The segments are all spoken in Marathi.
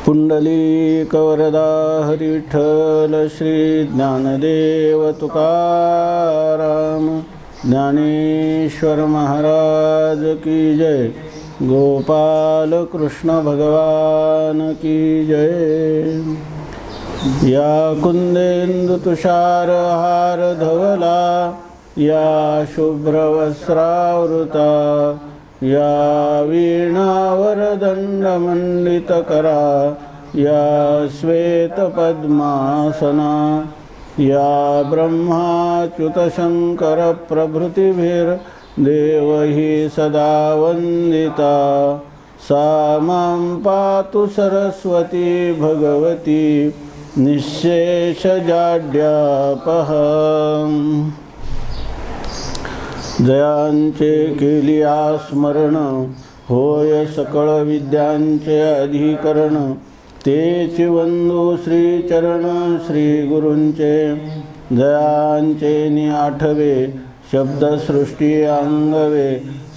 पुंडलीकवरदा हरी विठ्ठल श्री ज्ञानदेव तुकाराम ज्ञानेश्वर महाराज की जय। गोपाल कृष्ण भगवान की जय। या कुंदेन्दु तुषार हार धवला या शुभ्रवस्त्रावृता या वीणावरदण्डमण्डितकरा या श्वेतपद्मासना या ब्रह्माच्युतशङ्करप्रभृतिभिर्देवैः सदा वन्दिता सा मां पातु सरस्वती भगवती निःशेषजाड्यापहा। जयांचे केलिया स्मरण होय सकळ विद्यांचे अधिकरण तेची वंदू श्रीचरण श्री गुरूंचे। जयांचे निआठवे शब्दसृष्टी अंगवे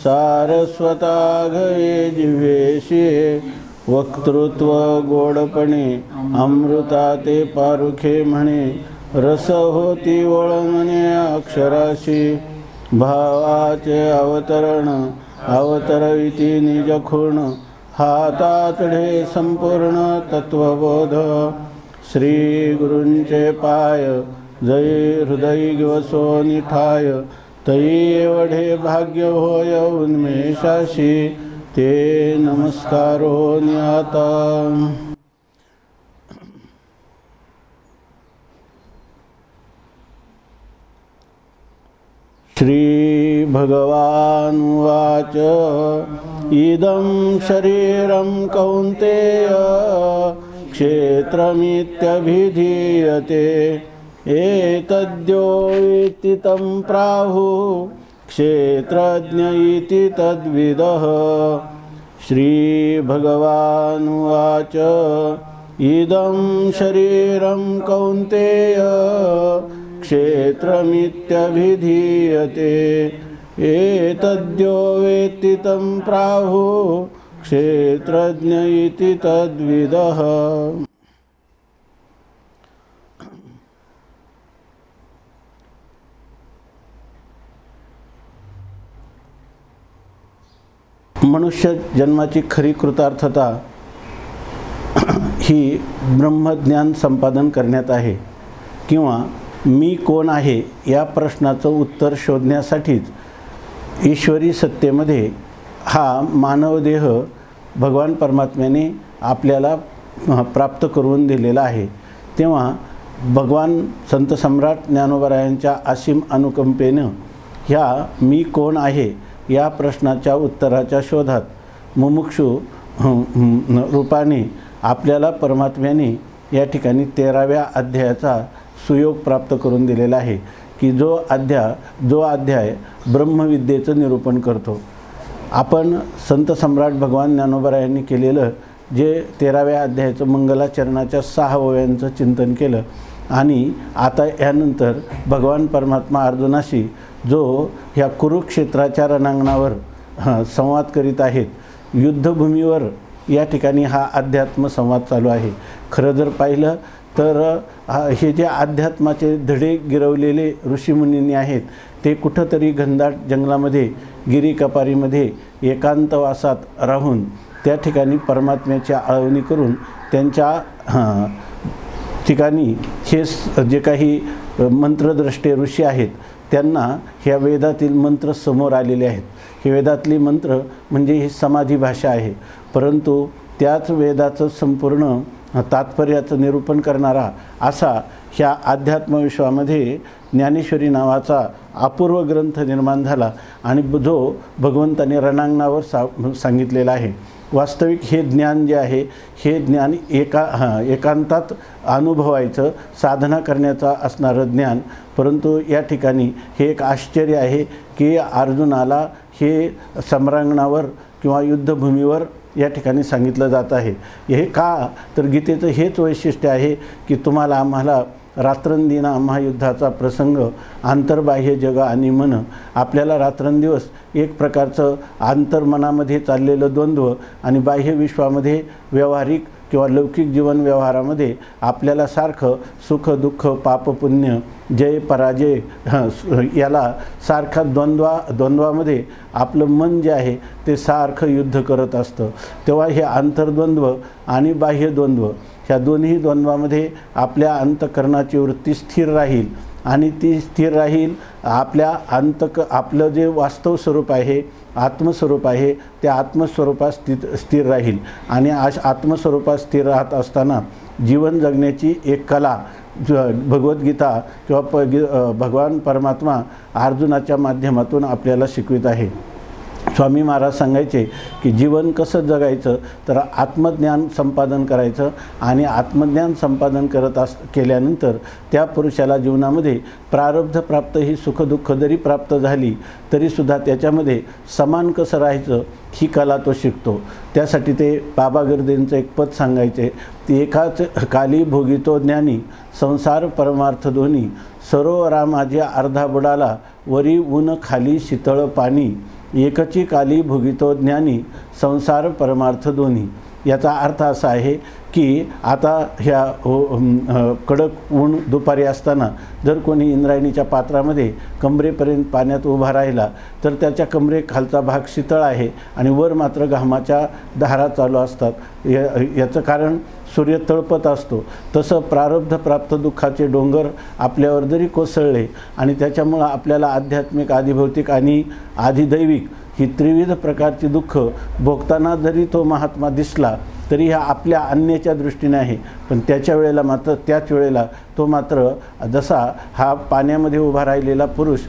सारस्वता घये जिव्हेशिये। वक्तृत्व गोडपणे अमृता ते पारुखे म्हणे रस होती वळमणे अक्षराशी। भावाचे अवतरण अवतरविती निजखूर्ण हातातडे संपूर्ण तत्वबोध। श्री गुरूंचे पाय जय हृदय वसो निठाय तै एवढे भाग्य होय उन्मेषाशी ते नमस्कारो न्याता। श्री भगवानुवाच इदं शरीरं कौन्तेय क्षेत्रमित्यभिधीयते एतद्यो इति तं प्राहुः क्षेत्रज्ञ इति तद्विदः। श्री भगवानुवाच इदं शरीरं कौन्तेय क्षेत्रमित्यभिधीयते एतद्यो वेत्ति तं प्राहुः क्षेत्रज्ञ इति तद्विदः। मनुष्य जन्माची खरी कृतार्थता ही ब्रह्मज्ञान संपादन करण्यात आहे किंवा मी कोण आहे या प्रश्नाचं उत्तर शोधण्यासाठीच ईश्वरी सत्तेमध्ये हा मानवदेह भगवान परमात्म्याने आपल्याला प्राप्त करून दिलेला आहे। तेव्हा भगवान संत सम्राट ज्ञानोबरायांच्या असीम अनुकंपेनं ह्या मी कोण आहे या प्रश्नाच्या उत्तराच्या शोधात मुमुक्षू रूपाने आपल्याला परमात्म्याने या ठिकाणी 13व्या अध्यायाचा सुयोग प्राप्त करून दिलेला आहे की जो अध्याय ब्रह्मविद्येचं निरूपण करतो। आपण संत सम्राट भगवान ज्ञानोबरायांनी केलेलं जे 13व्या अध्यायाचं मंगलाचरणाच्या 6 ओव्यांचं चिंतन केलं आणि आता यानंतर भगवान परमात्मा अर्जुनाशी जो ह्या कुरुक्षेत्राच्या रणांगणावर संवाद करीत आहेत, युद्धभूमीवर या ठिकाणी हा अध्यात्म संवाद चालू आहे। खरं जर पाहिलं तर हे जे अध्यात्माचे धडे गिरवलेले ऋषीमुनींनी आहेत ते कुठंतरी घनदाट जंगलामध्ये गिरीकपारीमध्ये एकांतवासात राहून त्या ठिकाणी परमात्म्याची आळवणी करून त्यांच्या ठिकाणी हे जे काही मंत्रद्रष्टे ऋषी आहेत त्यांना ह्या वेदातील मंत्र समोर आलेले आहेत। हे वेदातली मंत्र म्हणजे ही समाधी भाषा आहे, परंतु त्याच वेदाचं संपूर्ण तात्पर्याचं निरूपण करणारा असा ह्या अध्यात्मविश्वामध्ये ज्ञानेश्वरी नावाचा अपूर्व ग्रंथ निर्माण झाला आणि जो भगवंताने रणांगणावर सांगितलेला आहे। वास्तविक हे ज्ञान जे आहे हे ज्ञान एकांतात अनुभवायचं साधना करण्याचा असणारं ज्ञान, परंतु या ठिकाणी हे एक आश्चर्य आहे की अर्जुनाला हे सम्रांगणावर किंवा युद्धभूमीवर या ठिकाणी सांगितलं जात आहे। हे का तर गीतेचं हेच वैशिष्ट्य आहे की तुम्हाला आम्हाला रात्रंदिना महायुद्धाचा प्रसंग, आंतरबाह्य जग आणि मन, आपल्याला रात्रंदिवस एक प्रकारचं आंतर्मनामध्ये चाललेलं द्वंद्व आणि बाह्य विश्वामध्ये व्यावहारिक किंवा लौकिक जीवन व्यवहारामध्ये आपल्याला सारखं सुख दुःख पाप पुण्य जय पराजय याला सारखा द्वंद्वामध्ये आपलं मन जे आहे ते सारखं युद्ध करत असतं। तेव्हा हे आंतरद्वंद्व आणि बाह्य द्वंद्व ह्या दोन्ही द्वंद्वामध्ये आपल्या अंतःकरणाची वृत्ती स्थिर राहील आणि ती स्थिर राहील। आपल्या आपलं जे वास्तव स्वरूप आहे आत्मस्वरूप आहे त्या आत्मस्वरूपात स्थिर राहील आणि आत्मस्वरूपात स्थिर राहत असताना जीवन जगण्याची एक कला भगवद्गीता किंवा भगवान परमात्मा अर्जुनाच्या माध्यमातून आपल्याला शिकवित आहे। स्वामी महाराज सांगायचे की जीवन कसं जगायचं तर आत्मज्ञान संपादन करायचं आणि आत्मज्ञान संपादन केल्यानंतर त्या पुरुषाला जीवनामध्ये प्रारब्ध प्राप्त ही सुखदुःख जरी प्राप्त झाली तरीसुद्धा त्याच्यामध्ये समान कसं राहायचं ही कला तो शिकतो। त्यासाठी ते बाबा गर्देंचं एक पद सांगायचे ती एकाच काली भोगितो ज्ञानी संसार परमार्थ दोन्ही सरोवरा माझ्या अर्धा बुडाला वरी ऊन खाली शीतळ पाणी एकची काली भोगितो ज्ञानी संसार परमार्थ दोन्ही। याचा अर्थ असा आहे की आता ह्या कडक ऊन दुपारी असताना जर कोणी इंद्रायणीच्या पात्रामध्ये कमरेपर्यंत पाण्यात उभा राहिला तर त्याच्या कमरेखालचा भाग शीतळ आहे आणि वर मात्र घामाच्या धारा चालू असतात। याचं कारण सूर्य तळपत असतो। तसं प्रारब्ध प्राप्त दुःखाचे डोंगर आपल्यावर जरी कोसळले आणि त्याच्यामुळं आपल्याला आध्यात्मिक आधिभौतिक आणि आधिदैविक ही त्रिविध प्रकारची दुःख भोगताना जरी तो महात्मा दिसला तरी ह्या आपल्या अन्याच्या दृष्टीने आहे, पण त्याच वेळेला तो मात्र जसा हा पाण्यामध्ये उभा राहिलेला पुरुष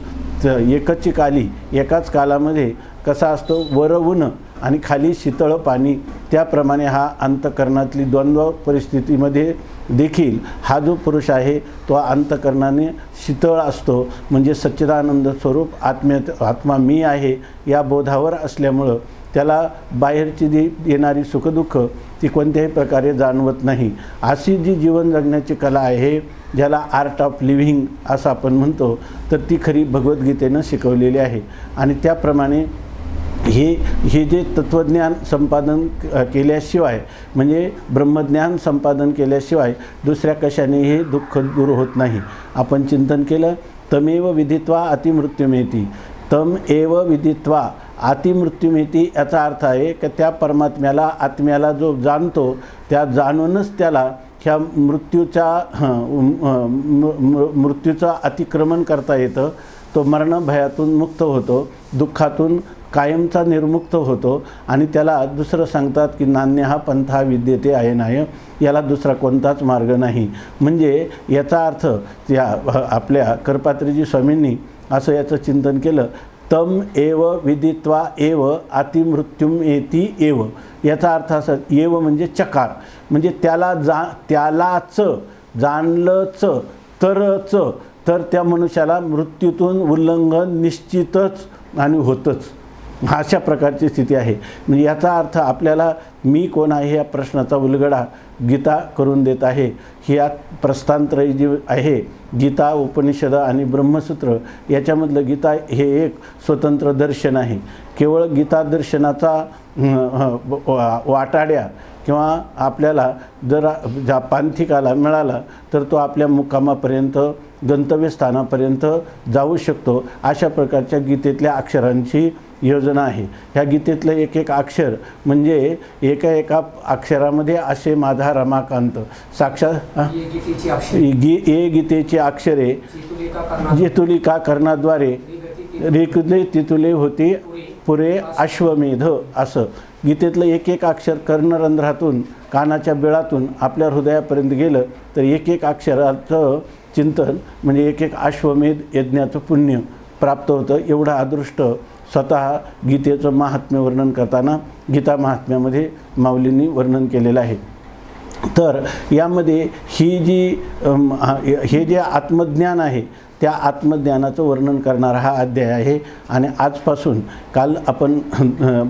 एकची काली एकाच कालामध्ये कसा असतो वर ऊन आणि खाली शीतळ पाणी त्याप्रमाणे हा अंतःकरणातली द्वंद्व परिस्थितीमध्ये देखील हा जो पुरुष आहे तो अंतःकरणाने शीतळ असतो म्हणजे सच्चिदानंद स्वरूप आत्मा मी आहे या बोधावर असल्यामुळं त्याला बाहेरची येणारी सुखदुःख ती कोणत्याही प्रकारे जाणवत नाही। अशी जी जीवन जगण्याची कला आहे ज्याला आर्ट ऑफ लिव्हिंग असं आपण म्हणतो तर ती खरी भगवद्गीतेनं शिकवलेली आहे आणि त्याप्रमाणे हे जे तत्त्वज्ञान संपादन केल्याशिवाय म्हणजे ब्रह्मज्ञान संपादन केल्याशिवाय दुसऱ्या कशाने हे दुःख दूर होत नाही। आपण चिंतन केलं तमेव विदित्वा अतिमृत्युमेती तम एव विदित्वा अतिमृत्युमेती याचा अर्थ आहे की त्या परमात्म्याला आत्म्याला जो जाणतो त्या जाणूनच त्याला ह्या मृत्यूचा अतिक्रमण करता येतं। तो मरणभयातून मुक्त होतो दुःखातून कायमचा निर्मुक्त होतो आणि त्याला दुसरं सांगतात की नान्य हा पंथा विद्यते अयनाय याला दुसरा कोणताच मार्ग नाही। म्हणजे याचा अर्थ त्या आपल्या करपात्रीजी स्वामींनी असं याचं चिंतन केलं तम एव विदित्वा एव अतिमृत्युमेती एव याचा अर्थ असा एव म्हणजे चकार म्हणजे त्यालाच जाणलंच तर त्या मनुष्याला मृत्यूतून उल्लंघन निश्चितच आणि होतच अशा प्रकारची स्थिती आहे। म्हणजे याचा अर्थ आपल्याला मी कोण आहे या प्रश्नाचा उलगडा गीता करून देत आहे। ही यात प्रस्थानत्रयी जी आहे गीता उपनिषद आणि ब्रह्मसूत्र याच्यामधलं गीता हे एक स्वतंत्र दर्शन आहे। केवळ गीता दर्शनाचा वाटाड्या किंवा आपल्याला जर पांथिकाला मिळाला तर तो आपल्या मुक्कामापर्यंत गंतव्यस्थानापर्यंत जाऊ शकतो अशा प्रकारच्या गीतेतल्या अक्षरांची योजना आहे। ह्या गीतेतलं एक एक अक्षर म्हणजे एका अक्षरामध्ये असे माझा रमाकांत साक्षात ये गीतेची अक्षरे जेतुलिका कर्णाद्वारे रेकुले तितुले होते पुरे अश्वमेध असं गीतेतलं एक एक अक्षर कर्णरंध्रातून कानाच्या बिळातून आपल्या हृदयापर्यंत गेलं तर एक एक अक्षराचं चिंतन म्हणजे एक एक अश्वमेध यज्ञाचं पुण्य प्राप्त होतं। एवढं अदृष्ट स्वतः गीतेचं महात्म्य वर्णन करताना गीता महात्म्यामध्ये माऊलींनी वर्णन केलेलं आहे। तर यामध्ये हे जे आत्मज्ञान आहे त्या आत्मज्ञानाचं वर्णन करणारा हा अध्याय आहे आणि आजपासून काल आपण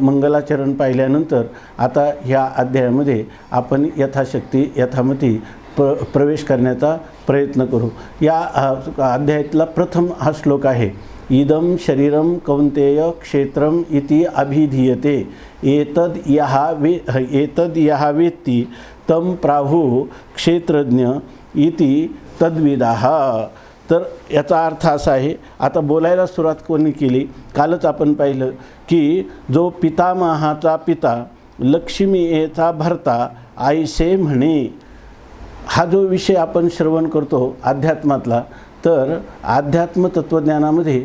मंगलाचरण पाहिल्यानंतर आता ह्या अध्यायामध्ये आपण यथाशक्ती यथामती प्रवेश करण्याचा प्रयत्न करू। या अध्यायातला प्रथम हा श्लोक आहे इदं शरीरं कौन्तेय क्षेत्रम इति अभिधीयते एतद यः वेत्ति तम प्राहु क्षेत्रज्ञ इति तद्विदाः। तर याचा अर्थ असा आहे, आता बोलायला सुरुवात कोणी केली, कालच आपण पाहिलं की जो पितामहाचा पिता लक्ष्मीचा भरता आईसे म्हणे, हा जो विषय आपण श्रवण करतो अध्यात्मातला, तर अध्यात्म तत्त्वज्ञानामध्ये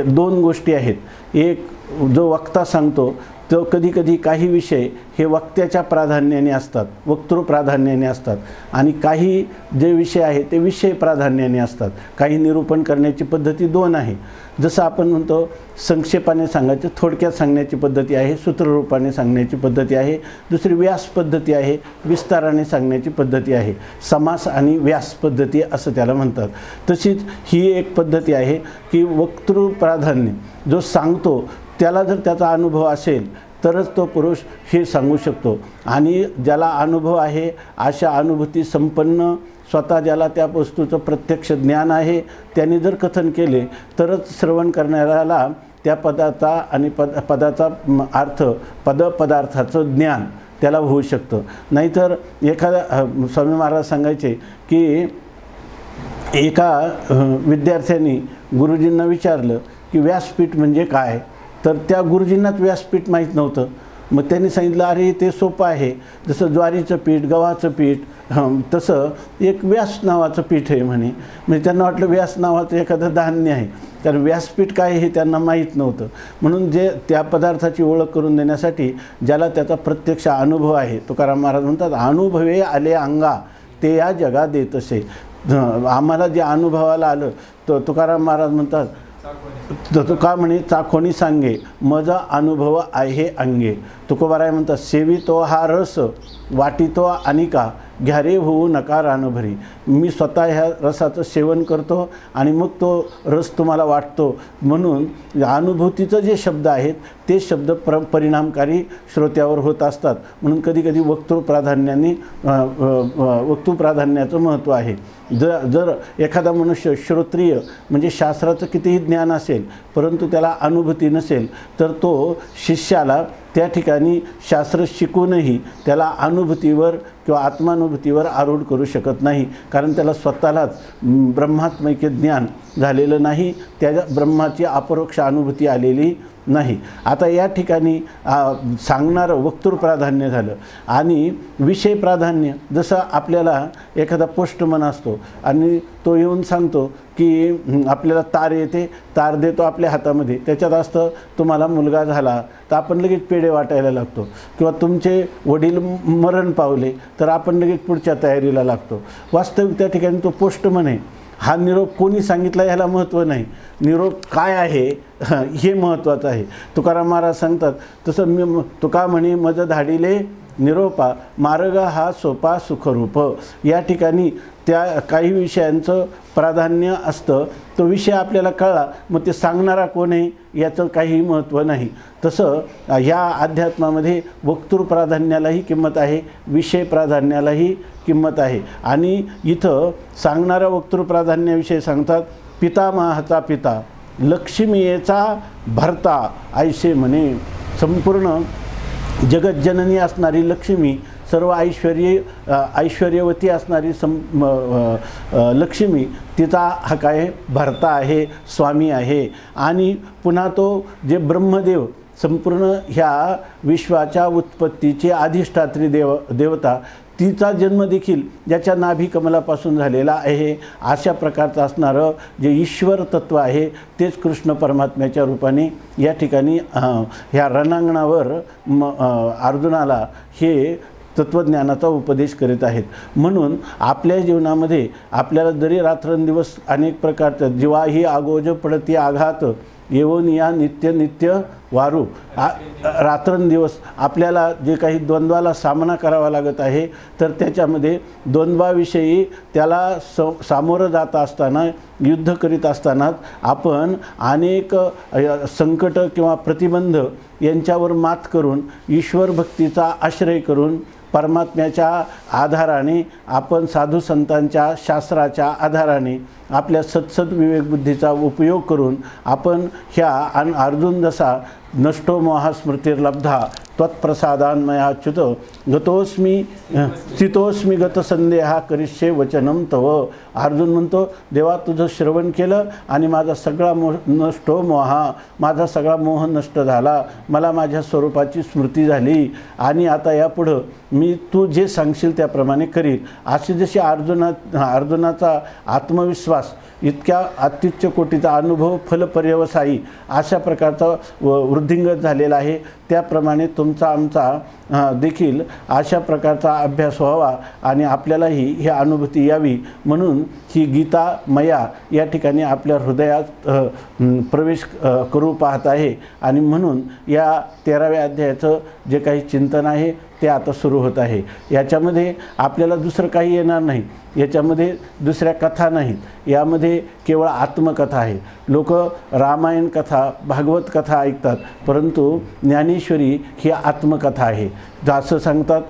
दोन गोष्टी आहेत। एक जो वक्ता सांगतो तो कधी काही विषय हे वक्त्याच्या प्राधान्याने असतात, वक्तृ प्राधान्याने असतात, आणि काही जे विषय आहे ते विषय प्राधान्याने असतात। काही निरूपण करण्याची पद्धती दोन आहे। जसं आपण म्हणतो संक्षेपाने सांगायचं, थोडक्यात सांगण्याची पद्धती आहे, सूत्ररूपाने सांगण्याची पद्धती आहे, दुसरी व्यास पद्धती आहे, विस्ताराने सांगण्याची पद्धती आहे, समास आणि व्यास पद्धती असं त्याला म्हणतात। तशीच ही एक पद्धती आहे की वक्तृ प्राधान्य, जो सांगतो त्याला जर त्याचा अनुभव असेल तरच तो पुरुष हे सांगू शकतो, आणि ज्याला अनुभव आहे अशा अनुभूती संपन्न स्वतः ज्याला त्या वस्तूचं प्रत्यक्ष ज्ञान आहे त्याने जर कथन केले तरच श्रवण करणाऱ्याला त्या पदाचा आणि पदाचा अर्थ पदार्थाचं ज्ञान त्याला होऊ शकतं। नाहीतर एखादा स्वामी महाराज सांगायचे की एका विद्यार्थ्याने गुरुजींना विचारलं की व्यासपीठ म्हणजे काय, तर त्या गुरुजींनाच व्यासपीठ माहीत नव्हतं। मग त्यांनी सांगितलं, अरे ते सोपं आहे, जसं ज्वारीचं पीठ, गव्हाचं पीठ, तसं एक व्यास नावाचं पीठ आहे म्हणे। म्हणजे त्यांना वाटलं व्यास नावाचं एखादं धान्य आहे, कारण व्यासपीठ काय हे त्यांना माहीत नव्हतं। म्हणून जे त्या पदार्थाची ओळख करून देण्यासाठी ज्याला त्याचा प्रत्यक्ष अनुभव आहे, तुकाराम महाराज म्हणतात, अनुभवे आले अंगा ते या जगा देत असे। आम्हाला जे अनुभवाला आलं तर तुकाराम महाराज म्हणतात, तुका म्हणे चाखोनी सांगे मज अनुभव आहे अंगे। तुकोबाराय म्हणतात, सेवितो हा रस वाटितो अनिका घ्यारे होऊ नका रानभरी। मी स्वतः ह्या रसाचं सेवन करतो आणि मग तो रस तुम्हाला वाटतो, म्हणून अनुभूतीचं जे शब्द आहेत ते शब्द परिणामकारी श्रोत्यावर होत असतात। म्हणून कधी वक्तृ प्राधान्याचं महत्त्व आहे। जर एखादा मनुष्य श्रोत्रिय म्हणजे शास्त्राचं कितीही ज्ञान असेल परंतु त्याला अनुभूती नसेल तर तो शिष्याला त्या ठिकाणी शास्त्र शिकूनही त्याला अनुभूतीवर किंवा आत्मानुभूतीवर आरूढ करू शकत नाही, कारण त्याला स्वतःलाच ब्रह्मात्मैक्य ज्ञान झालेलं नाही, त्या ब्रह्माची अपरोक्ष अनुभूती आलेली नाही। आता या ठिकाणी सांगणारं वक्तृ प्राधान्य झालं, आणि विषय प्राधान्य, जसं आपल्याला एखादा पोस्टमन असतो आणि तो येऊन सांगतो की आपल्याला तार येते, तार देतो आपल्या हातामध्ये, त्याच्यात असतं तुम्हाला मुलगा झाला तर आपण लगेच पेढे वाटायला लागतो, किंवा तुमचे वडील मरण पावले तर आपण लगेच पुढच्या तयारीला लागतो। वास्तविक त्या ठिकाणी तो पोस्टमन आहे। हा निरोप कोणी सांगितला ह्याला महत्त्व नाही, निरोप काय आहे हे महत्त्वाचं आहे। तुकाराम महाराज सांगतात तसं, तुका म्हणे मज धाडिले निरोपा मार्ग हा सोपा सुखरूप। या ठिकाणी त्या काही विषयांचं प्राधान्य असतं, तो विषय आपल्याला कळला मग ते सांगणारा कोण आहे याचं काही महत्त्व नाही। तसं ह्या अध्यात्मामध्ये वक्तृ प्राधान्यालाही किंमत आहे, विषय प्राधान्यालाही किंमत आहे। आणि इथं सांगणाऱ्या वक्तृ प्राधान्याविषयी सांगतात, पितामहाचा पिता लक्ष्मीचा भरता ऐसे म्हणे। संपूर्ण जगज्जननी असणारी लक्ष्मी, सर्व ऐश्वर्यवती असणारी लक्ष्मी, तिचा हा काय भरता आहे, स्वामी आहे। आणि पुन्हा तो जे ब्रह्मदेव, संपूर्ण ह्या विश्वाच्या उत्पत्तीची अधिष्ठात्री देवता, तिचा जन्म देखील ज्याच्या नाभी कमलापासून झालेला आहे, अशा प्रकारचं असणारं जे ईश्वर तत्व आहे तेच कृष्ण परमात्म्याच्या रूपाने या ठिकाणी ह्या रणांगणावर अर्जुनाला हे तत्त्वज्ञानाचा उपदेश करीत आहेत। म्हणून आपल्या जीवनामध्ये आपल्याला जरी रात्रंदिवस अनेक प्रकारचं जीवाही आगोज पडती आघात येऊन या नित्य वारू, रात्रंदिवस आपल्याला जे काही द्वंद्वाला सामना करावा लागत आहे तर त्याच्यामध्ये द्वंद्वाविषयी त्याला सामोरं जात असताना, युद्ध करीत असतानाच आपण अनेक संकट किंवा प्रतिबंध यांच्यावर मात करून ईश्वर भक्तीचा आश्रय करून परमात्म्याच्या आधाराने, आपण साधू संतांच्या शास्त्राच्या आधाराने आपल्या सत्सद विवेकबुद्धीचा उपयोग करून आपण ह्या अर्जुन जसा नष्टो मोहा स्मृतिर्लब्धा त्वत्प्रसादान्मया च्युत गतोस्मी स्थितोस्मी गतसंदेहा करिष्ये वचनम तव. अर्जुन म्हणतो, देवा तुझं श्रवण केलं आणि माझा सगळा नष्टो मोहा, माझा सगळा मोह नष्ट झाला, मला माझ्या स्वरूपाची स्मृती झाली आणि आता यापुढं मी तू जे सांगशील त्याप्रमाणे करील. अशी जशी अर्जुनाचा आत्मविश्वास, इतक्या अत्युच्च कोटीचा अनुभव फलपर्यवसायी अशा प्रकारचा वृद्धिंगत झालेला आहे, त्याप्रमाणे तुमचा आमचा देखील अशा प्रकारचा अभ्यास व्हावा आणि आपल्यालाही ही अनुभूती यावी म्हणून ही गीता मया या ठिकाणी आपल्या हृदयात प्रवेश करू पाहत आहे. आणि म्हणून या 13व्या अध्यायाचं जे काही चिंतन आहे ते आता सुरू होत आहे. याच्यामध्ये आपल्याला दुसरं काही येणार नाही, याच्यामध्ये दुसऱ्या कथा नाहीत, यामध्ये केवळ आत्मकथा आहे. लोक रामायण कथा, भागवत कथा ऐकतात, परंतु ज्ञानेश्वरी ही आत्मकथा आहे. असं सांगतात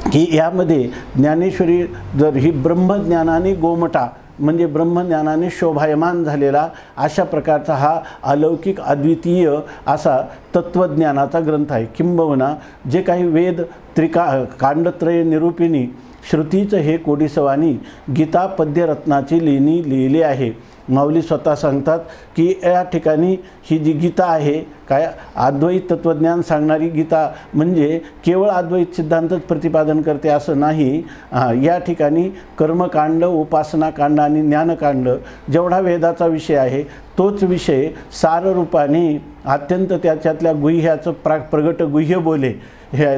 की यामध्ये ज्ञानेश्वरी जर ही ब्रह्मज्ञानाने गोमटा म्हणजे ब्रह्मज्ञानाने शोभायमान झालेला अशा प्रकारचा हा अलौकिक अद्वितीय असा तत्त्वज्ञानाचा ग्रंथ आहे. किंबहुना जे काही वेद कांडत्रय निरूपिणी श्रुतीचं हे कोडीसवानी गीता पद्यरत्नाची लेणी लिहिली आहे. माऊली स्वतः सांगतात की या ठिकाणी ही जी गीता आहे काय अद्वैत तत्त्वज्ञान सांगणारी गीता म्हणजे केवळ अद्वैत सिद्धांतच प्रतिपादन करते असं नाही. या ठिकाणी कर्मकांड, उपासनाकांड आणि ज्ञानकांड जेवढा वेदाचा विषय आहे तोच विषय साररूपाने अत्यंत त्याच्यातल्या गुह्याचं प्रगट गुह्य बोले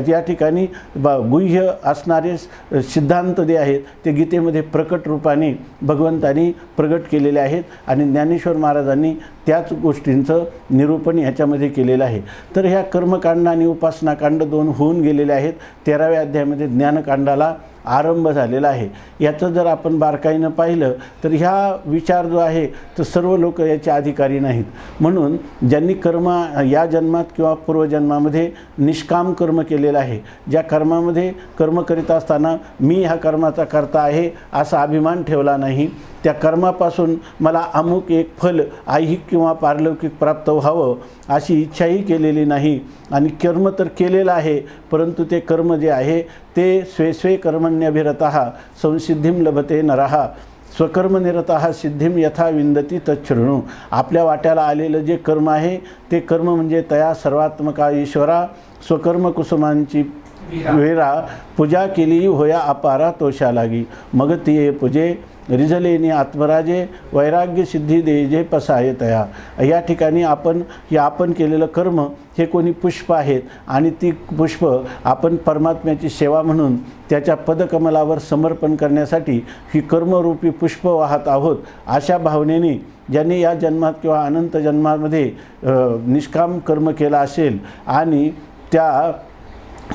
या ठिकाणी गुह्य असणारे सिद्धांत जे आहेत ते गीतेमध्ये प्रकट रूपाने भगवंतांनी प्रगट केलेले आहेत आणि ज्ञानेश्वर महाराजांनी त्याच गोष्टींचं निरूपण ह्याच्यामध्ये केलेलं आहे. तर ह्या कर्मकांड आणि उपासनाकांड 2 होऊन गेलेले आहेत. 13व्या अध्यायामध्ये ज्ञानकांडाला आरंभ झालेला आहे. याचं जर आपण बारकाईनं पाहिलं तर ह्या विचार जो आहे तर सर्व लोक याचे अधिकारी नाहीत. म्हणून ज्यांनी कर्म या जन्मात किंवा पूर्वजन्मामध्ये निष्काम कर्म केलेलं आहे, ज्या कर्मामध्ये कर्म करीत असताना मी ह्या कर्माचा कर्ता आहे असा अभिमान ठेवला नाही, त्या कर्मापासून मला अमुक एक फल ऐहिक किंवा पारलौकिक प्राप्त व्हावं अशी इच्छाही केलेली नाही आणि कर्म तर केलेलं आहे, परंतु ते कर्म जे आहे ते स्वे कर्मण्यभिरतः संसिद्धिं लभते नरः स्वकर्मनिरतः सिद्धिं यथा विंदती तच्छृणु. आपल्या वाट्याला आलेलं जे कर्म आहे ते कर्म म्हणजे तया सर्वात्मका ईश्वरा स्वकर्म कुसुमांची वेरा पूजा केली होया अपारा तोषा लागी मग ती पूजे रिझलेनी आत्मराजे वैराग्य सिद्धी देजे पसाये तया. या ठिकाणी आपण केलेलं कर्म हे कोणी पुष्प आहेत आणि ती पुष्प आपण परमात्म्याची सेवा म्हणून त्याच्या पदकमलावर समर्पण करण्यासाठी ही कर्मरूपी पुष्प वाहत आहोत. अशा भावनेने ज्यांनी या जन्मात किंवा अनंत जन्मामध्ये निष्काम कर्म केला असेल आणि त्या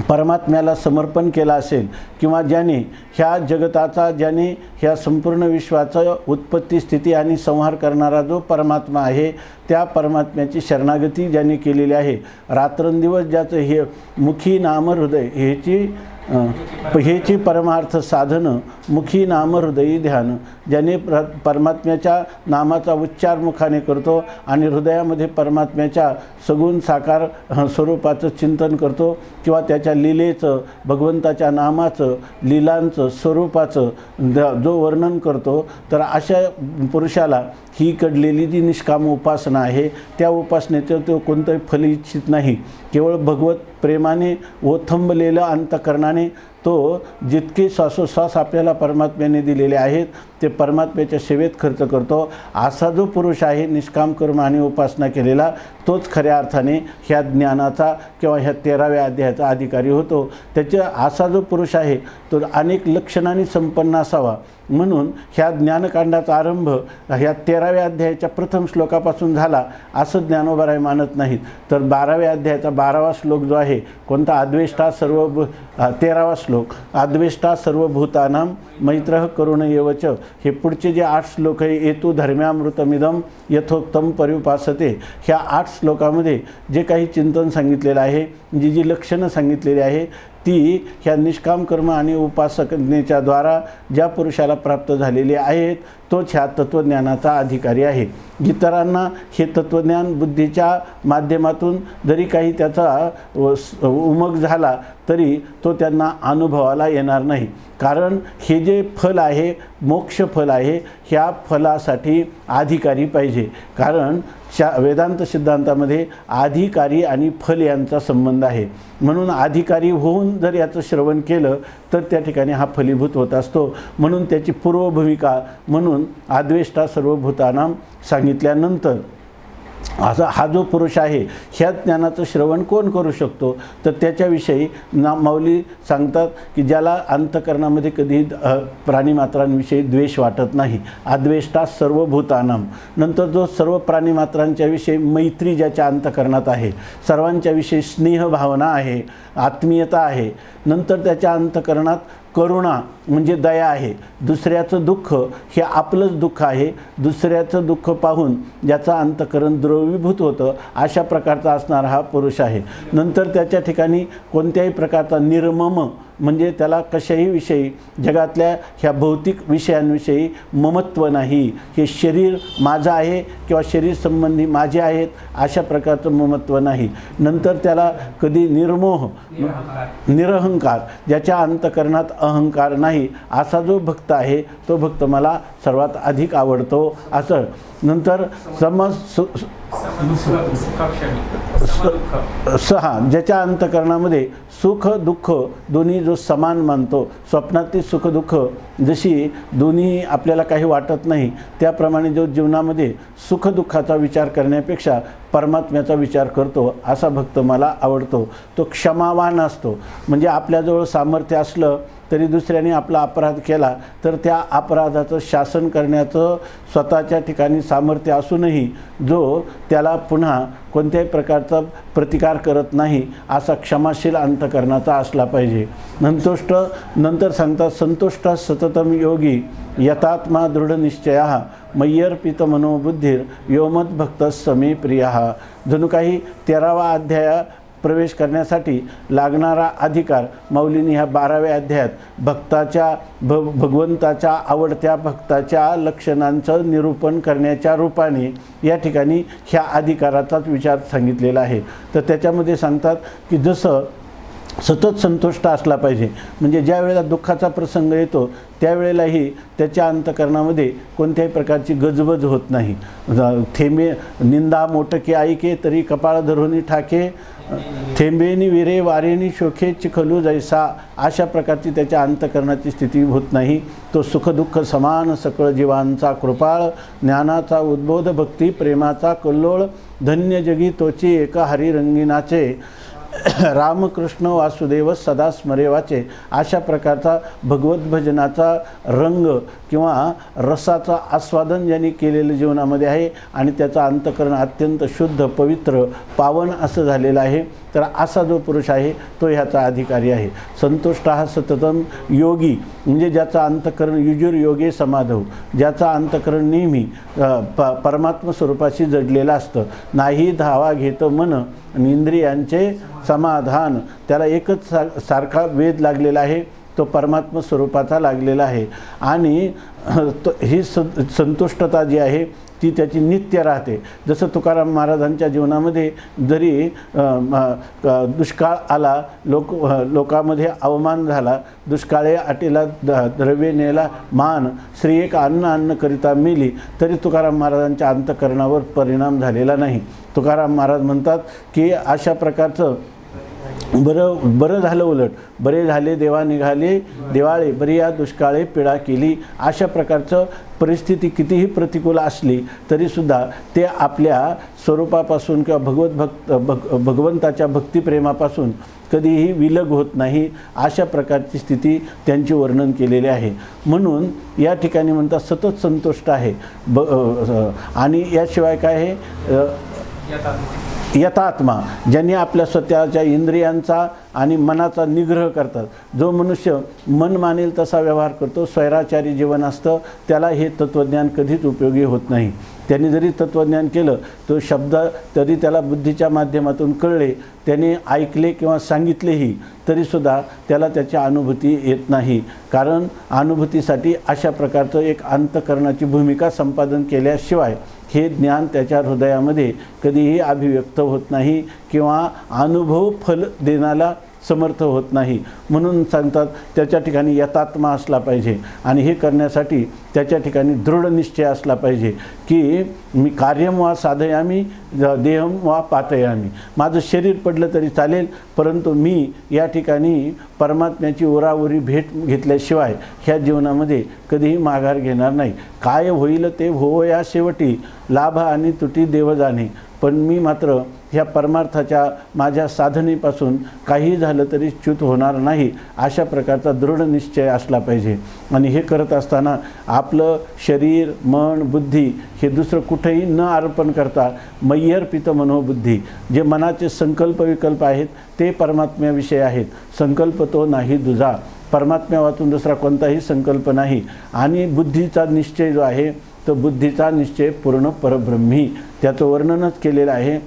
परमात्म्याला समर्पण केलं असेल किंवा ज्याने ह्या जगताचा, ज्याने ह्या संपूर्ण विश्वाचं उत्पत्ती स्थिती आणि संहार करणारा जो परमात्मा आहे त्या परमात्म्याची शरणागती ज्याने केलेली आहे, रात्रंदिवस ज्याचं हे मुखी नाम हृदय हेची परमार्थ साधनं मुखी नाम हृदयी ध्यान, ज्याने परमात्म्याच्या नामाचा उच्चार मुखाने करतो आणि हृदयामध्ये परमात्म्याच्या सगुण साकार स्वरूपाचं चिंतन करतो किंवा त्याच्या लीलेचं, भगवंताच्या नामाचं, लीलांचं, स्वरूपाचं जो वर्णन करतो, तर अशा पुरुषाला ही कडलेली जी निष्काम उपासना आहे त्या उपासनेचं तो कोणतंही फल इच्छित नाही. केवळ भगवत प्रेमाने ओथंबलेलं अंतकरणाने तो जितके श्वासोश्वास आपल्याला परमात्म्याने दिलेले आहेत ते परमात्म्याच्या सेवेत खर्च करतो. असा जो पुरुष आहे निष्काम कर्म आणि उपासना केलेला तोच खऱ्या अर्थाने ह्या ज्ञानाचा किंवा ह्या 13व्या अध्यायाचा अधिकारी होतो. त्याच्या असा जो पुरुष आहे तो अनेक लक्षणांनी संपन्न असावा. म्हणून ह्या ज्ञानकांडाचा आरंभ ह्या 13व्या अध्यायाच्या प्रथम श्लोकापासून झाला असं ज्ञानोबाराय मानत नाहीत. तर 12व्या अध्यायाचा 12वा श्लोक जो आहे कोणता, अद्वेष्टा सर्व 13वा श्लोक, अद्वेष्टा सर्वभूतानां मैत्रः करुण एवच. हे पुढचे जे 8 श्लोक आहे, येतु धर्म्यामृतमिदं यथोक्तम पर्युपासते, ह्या 8 श्लोकामध्ये जे काही चिंतन सांगितलेलं आहे, जी लक्षणं सांगितलेली आहे ती ह्या निष्काम कर्म आणि उपासनेच्या द्वारा ज्या पुरुषाला प्राप्त झालेली आहेत तोच ह्या तत्त्वज्ञानाचा अधिकारी आहे. इतरांना हे तत्त्वज्ञान बुद्धीच्या माध्यमातून जरी काही त्याचा उमग झाला तरी तो त्यांना अनुभवाला येणार नाही. कारण हे जे फल आहे, मोक्ष फल आहे, ह्या फलासाठी अधिकारी पाहिजे. कारण वेदांत सिद्धांतामध्ये अधिकारी आणि फल यांचा संबंध आहे. म्हणून अधिकारी होऊन जर याचं श्रवण केलं तर त्या ठिकाणी हा फलीभूत होत असतो. म्हणून त्याची पूर्वभूमिका म्हणून आद्वेष्टा सर्वभूतानां सांगितल्यानंतर हा जो पुरुष आहे ह्या ज्ञानाचं श्रवण कोण करू शकतो तर त्याच्याविषयी माऊली सांगतात की ज्याला अंतकरणामध्ये कधी प्राणीमात्रांविषयी द्वेष वाटत नाही, अद्वेष्टा सर्वभूतानां. नंतर जो सर्व प्राणीमात्रांच्या विषयी मैत्री ज्याच्या अंतकरणात आहे, सर्वांच्या विषयी स्नेह भावना आहे, आत्मीयता आहे. नंतर त्याच्या अंतकरणात करुणा म्हणजे दया आहे. दुसऱ्याचं दुःख हे आपलंच दुःख आहे, दुसऱ्याचं दुःख पाहून ज्याचं अंतकरण द्रवीभूत होतं अशा प्रकारचा असणारा हा पुरुष आहे. नंतर त्याच्या ठिकाणी कोणत्याही प्रकारचा निर्मम म्हणजे त्याला कशाही विषयी जगातल्या ह्या भौतिक विषयांविषयी ममत्व नाही. हे शरीर माझं आहे किंवा शरीर संबंधी माझे आहेत अशा प्रकारचं ममत्व नाही. नंतर त्याला कधी निर्मोह निरहंकार ज्याच्या अंतकरणात अहंकार नाही असा जो भक्त आहे तो भक्त मला सर्वात अधिक आवडतो असं. नंतर ज्याच्या अंतकरणामध्ये सुख दुःख दोन्ही जो समान मानतो, स्वप्नातील सुख दुःख जशी दोन्ही आपल्याला काही वाटत नाही त्याप्रमाणे जो जीवनामध्ये सुख दुःखाचा विचार करण्यापेक्षा परमात्म्याचा विचार करतो असा भक्त मला आवडतो. तो क्षमावान असतो. म्हणजे आपल्याजवळ सामर्थ्य असलं तरी दुसऱ्याने आपला अपराध केला तर त्या अपराधाचं शासन करण्याचं स्वतःच्या ठिकाणी सामर्थ्य असूनही जो त्याला पुन्हा कोणत्याही प्रकारचा प्रतिकार करत नाही असा क्षमाशील अंतकरणाचा असला पाहिजे. नंतर सांगतात संतुष्ट सततम योगी यतात्मा दृढनिश्चया मय्यर्पित मनोबुद्धीर योमद्भक्त समे प्रिया. जणू काही 13वा अध्याय प्रवेश करण्यासाठी लागणारा अधिकार माऊलींनी ह्या 12व्या अध्यायात भक्ताच्या भगवंताच्या आवडत्या भक्ताच्या लक्षणांचं निरूपण करण्याच्या रूपाने या ठिकाणी ह्या अधिकाराचाच विचार सांगितलेला आहे. तर त्याच्यामध्ये सांगतात की जसं सतत संतुष्ट असला पाहिजे. म्हणजे ज्या वेळेला दुःखाचा प्रसंग येतो त्यावेळेलाही त्याच्या अंतकरणामध्ये कोणत्याही प्रकारची गजबज होत नाही. थेंबे निंदा मोटके ऐके तरी कपाळ धरोनी ठाके, थेंबेनी विरे वारेनी शोखे चिखलू जैसा अशा प्रकारची त्याच्या अंतकरणाची स्थिती होत नाही. तो सुखदुःख समान सकळ जीवांचा कृपाळ, ज्ञानाचा उद्बोध भक्ती प्रेमाचा कल्लोळ, धन्य जगी तोची एका हरिरंगिनाचे, रामकृष्ण वासुदेव सदा स्मरेवाचे अशा प्रकारचा भगवत भजनाचा रंग किंवा रसाचा आस्वादन ज्यांनी केलेलं जीवनामध्ये आहे आणि त्याचा अंतकरण अत्यंत शुद्ध पवित्र पावन असं झालेलं आहे. तर असा जो पुरुष आहे तो ह्याचा अधिकारी आहे. संतुष्ट हा सततम योगी म्हणजे ज्याचा अंतकरण युजुर योगे समाधव, ज्याचा अंतकरण नेहमी परमात्म स्वरूपाशी जडलेलं असतं. नाही धावा घेतं मन इंद्रियांचे समाधान. त्याला एकच सारखा वेध लागलेला आहे, तो परमात्म स्वरूपाचा लागलेला आहे. आणि ही संतुष्टता जी आहे ती त्याची नित्य राहते. जसं तुकाराम महाराजांच्या जीवनामध्ये जरी दुष्काळ आला, लोकांमध्ये अवमान झाला, दुष्काळे आटेला द्रव्य नेला मान, श्री एक अन्न करिता मिली, तरी तुकाराम महाराजांच्या अंतकरणावर परिणाम झालेला नाही. तुकाराम महाराज म्हणतात की अशा प्रकारचं बरं झालं, उलट बरे झाले देवा निघाले दिवाळे, बरी या दुष्काळे पीडा केली. अशा प्रकारचं परिस्थिती कितीही प्रतिकूल असली तरीसुद्धा ते आपल्या स्वरूपापासून किंवा भगवंताच्या भक्तिप्रेमापासून कधीही विलग होत नाही. अशा प्रकारची स्थिती त्यांची वर्णन केलेली आहे. म्हणून या ठिकाणी म्हणतात सतत संतुष्ट आहे. आणि याशिवाय काय आहे, यथात्मा ज्यांनी आपल्या स्वतःच्या इंद्रियांचा आणि मनाचा निग्रह करतात. जो मनुष्य मन मानेल तसा व्यवहार करतो, स्वैराचारी जीवन असतं, त्याला हे तत्त्वज्ञान कधीच उपयोगी होत नाही. त्यांनी जरी तत्त्वज्ञान केलं तो शब्द तरी त्याला बुद्धीच्या माध्यमातून कळले, त्याने ऐकले किंवा सांगितलेही तरीसुद्धा त्याला त्याची अनुभूती येत नाही. कारण अनुभूतीसाठी अशा प्रकारचं एक अंतःकरणाची भूमिका संपादन केल्याशिवाय हे ज्ञान त्याच्या हृदयामध्ये कधीही अभिव्यक्त होत नाही किंवा अनुभव फल देण्याला समर्थ होत नाही. म्हणून सांगतात त्याच्या ठिकाणी यथात्मा असला पाहिजे आणि हे करण्यासाठी त्याच्या ठिकाणी दृढ निश्चय असला पाहिजे की मी कार्यम वा साधयामी देहम वा पातयामी, माझं शरीर पडलं तरी चालेल परंतु मी या ठिकाणी परमात्म्याची उराउरी भेट घेतल्याशिवाय ह्या जीवनामध्ये कधीही माघार घेणार नाही. काय होईल ते होवो या शेवटी, लाभ आणि तुटी देव जाणे. पण मी मात्र ह्या परमार्थाच्या माझ्या साधनेपासून काही झालं तरी च्युत होणार नाही अशा प्रकारचा दृढ निश्चय असला पाहिजे. आणि हे करत असताना आपलं शरीर मन बुद्धी हे दुसरं कुठेही न अर्पण करता मय्यर्पित मनोबुद्धी, जे मनाचे संकल्प विकल्प आहेत ते परमात्म्याविषयी आहेत. संकल्प तो नाही दुजा, परमात्म्या वाचून दुसरा कोणताही संकल्प नाही. आणि बुद्धीचा निश्चय जो आहे तो बुद्धीचा निश्चय पूर्ण परब्रह्मी, त्याचं वर्णनच केलेलं आहे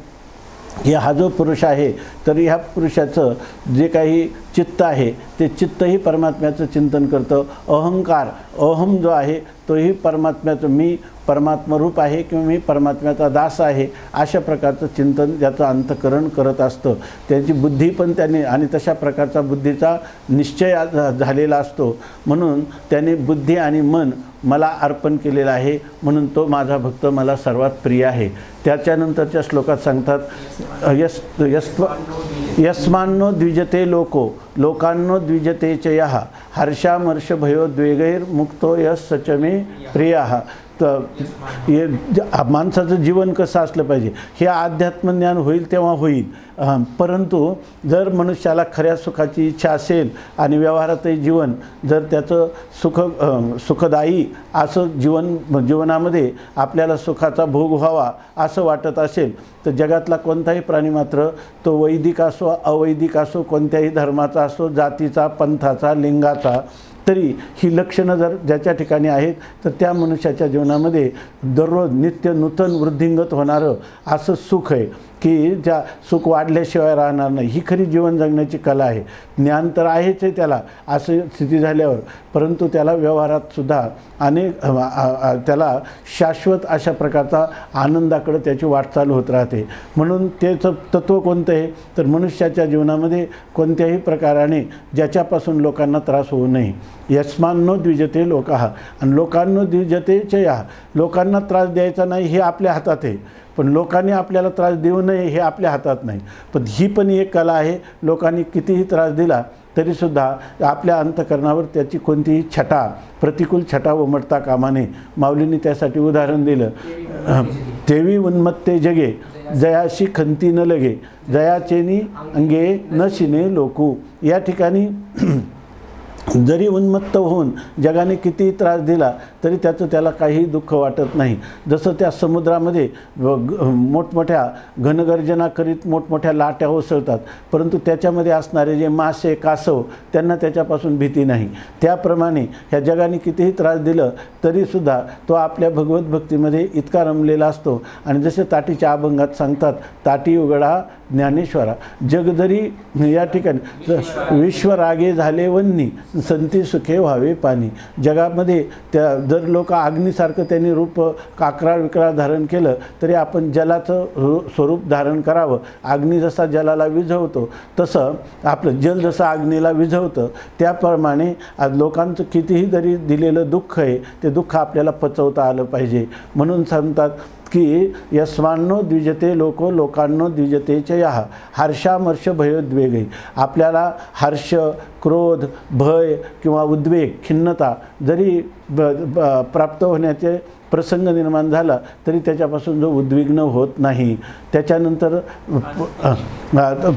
की हा जो पुरुष आहे तर ह्या पुरुषाचं जे काही चित्त आहे ते चित्तही परमात्म्याचं चिंतन करतं. अहंकार अहम जो आहे तोही परमात्म्याचं, मी परमात्मरूप आहे किंवा मी परमात्म्याचा दास आहे अशा प्रकारचं चिंतन ज्याचं अंतःकरण करत असतं. त्याची बुद्धी पण त्याने आणि तशा प्रकारचा बुद्धीचा निश्चय झालेला असतो. म्हणून त्याने बुद्धी आणि मन मला अर्पण केलेलं आहे म्हणून तो माझा भक्त मला सर्वात प्रिय आहे. त्याच्यानंतरच्या श्लोकात सांगतात यस्मान्नो द्विजते लोको लोकांनो द्विजते च यः हर्षामर्ष भयोद्वेगैर मुक्तो यस सचमे प्रियः. तर माणसाचं जीवन कसं असलं पाहिजे हे अध्यात्मज्ञान होईल तेव्हा होईल. परंतु जर मनुष्याला खऱ्या सुखाची इच्छा असेल आणि व्यवहारातही जीवन जर त्याचं सुखदायी असं जीवनामध्ये आपल्याला सुखाचा भोग व्हावा असं वाटत असेल तर जगातला कोणताही प्राणी मात्र तो वैदिक असो अवैदिक असो कोणत्याही धर्माचा असो जातीचा पंथाचा लिंगाचा तरी ही लक्षणं जर ज्याच्या ठिकाणी आहेत तर त्या मनुष्याच्या जीवनामध्ये दररोज नित्य नूतन वृद्धिंगत होणारं असं सुख आहे की ज्या सुख वाढल्याशिवाय राहणार नाही. ही खरी जीवन जगण्याची कला आहे. ज्ञान तर आहेच आहे त्याला असं स्थिती झाल्यावर, परंतु त्याला व्यवहारात सुद्धा अनेक त्याला शाश्वत अशा प्रकारचा आनंदाकडे त्याची वाटचाल होत राहते. म्हणून त्याचं तत्त्व कोणतं आहे तर मनुष्याच्या जीवनामध्ये कोणत्याही प्रकाराने ज्याच्यापासून लोकांना त्रास होऊ नये. यस्मान्नो द्विजते लोकाः आणि लोकांनो द्विजते च यः, लोकांना त्रास द्यायचा नाही हे आपल्या हातात आहे पण लोकांनी आपल्याला त्रास देऊ नये हे आपल्या हातात नाही. पण ही पण एक कला आहे. लोकांनी कितीही त्रास दिला तरीसुद्धा आपल्या अंतःकरणावर त्याची कोणतीही छटा प्रतिकूल छटा उमटता कामा नये. माऊलींनी त्यासाठी उदाहरण दिलं, तेवी उन्मत्ते जगे जयाशी खंती न लगे जयाचेनी अंगे न शिने लोकू. या ठिकाणी जरी उन्मत्त होऊन जगाने किती त्रास दिला तरी त्याला काही दुःख वाटत नाही. जसं त्या समुद्रामध्ये मोठमोठ्या घनगर्जना करीत मोठमोठ्या लाट्या उसळतात परंतु त्याच्यामध्ये असणारे जे मासे कासव त्यांना त्याच्यापासून भीती नाही. त्याप्रमाणे ह्या जगाने कितीही त्रास दिलं तरीसुद्धा तो आपल्या भगवत भक्तीमध्ये इतका रमलेला असतो. आणि जसे ताटीच्या अभंगात सांगतात, ताटी उघडा ज्ञानेश्वरा जगदरी या ठिकाणी विश्वरागे झाले वन्नी संती सुखे व्हावे पाणी. जगामध्ये त्या जर लोक अग्नीसारखं त्यांनी रूप काकराळ विकराळ धारण केलं तरी आपण जलाचं स्वरूप धारण करावं. अग्नी जसा जलाला विझवतो तसं आपलं जल जसं अग्नीला विझवतं त्याप्रमाणे आज लोकांचं कितीही जरी दिलेलं दुःख आहे ते दुःख आपल्याला पचवता आलं पाहिजे. म्हणून सांगतात की यस्मान्नो द्विजते लोको लोकांनो द्विजते च यः हर्षामर्ष भयोद्वेगै. आपल्याला हर्ष क्रोध भय किंवा उद्वेग खिन्नता जरी प्राप्त होण्याचे प्रसंग निर्माण झाला तरी त्याच्यापासून जो उद्विग्न होत नाही. त्याच्यानंतर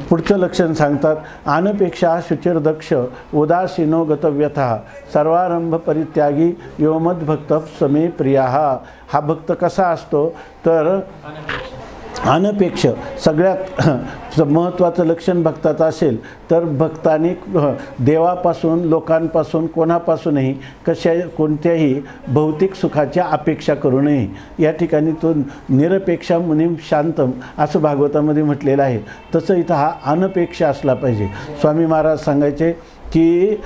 पुढचं लक्षण सांगतात, अनपेक्षा शुचिर्दक्ष उदासीनो गतव्यथा सर्वारंभ परित्यागी योमद भक्त समे प्रिया. हा भक्त कसा असतो तर अनपेक्ष सगळ्यात महत्त्वाचं लक्षण भक्ताचं असेल तर भक्ताने देवापासून, लोकांपासून, कोणापासूनही कोणत्याही भौतिक सुखाची अपेक्षा करू नये. या ठिकाणी तो निरपेक्षा मुनीम शांतम असं भागवतामध्ये म्हटलेलं आहे. तसं इथं हा अनपेक्ष असला पाहिजे. स्वामी महाराज सांगायचे की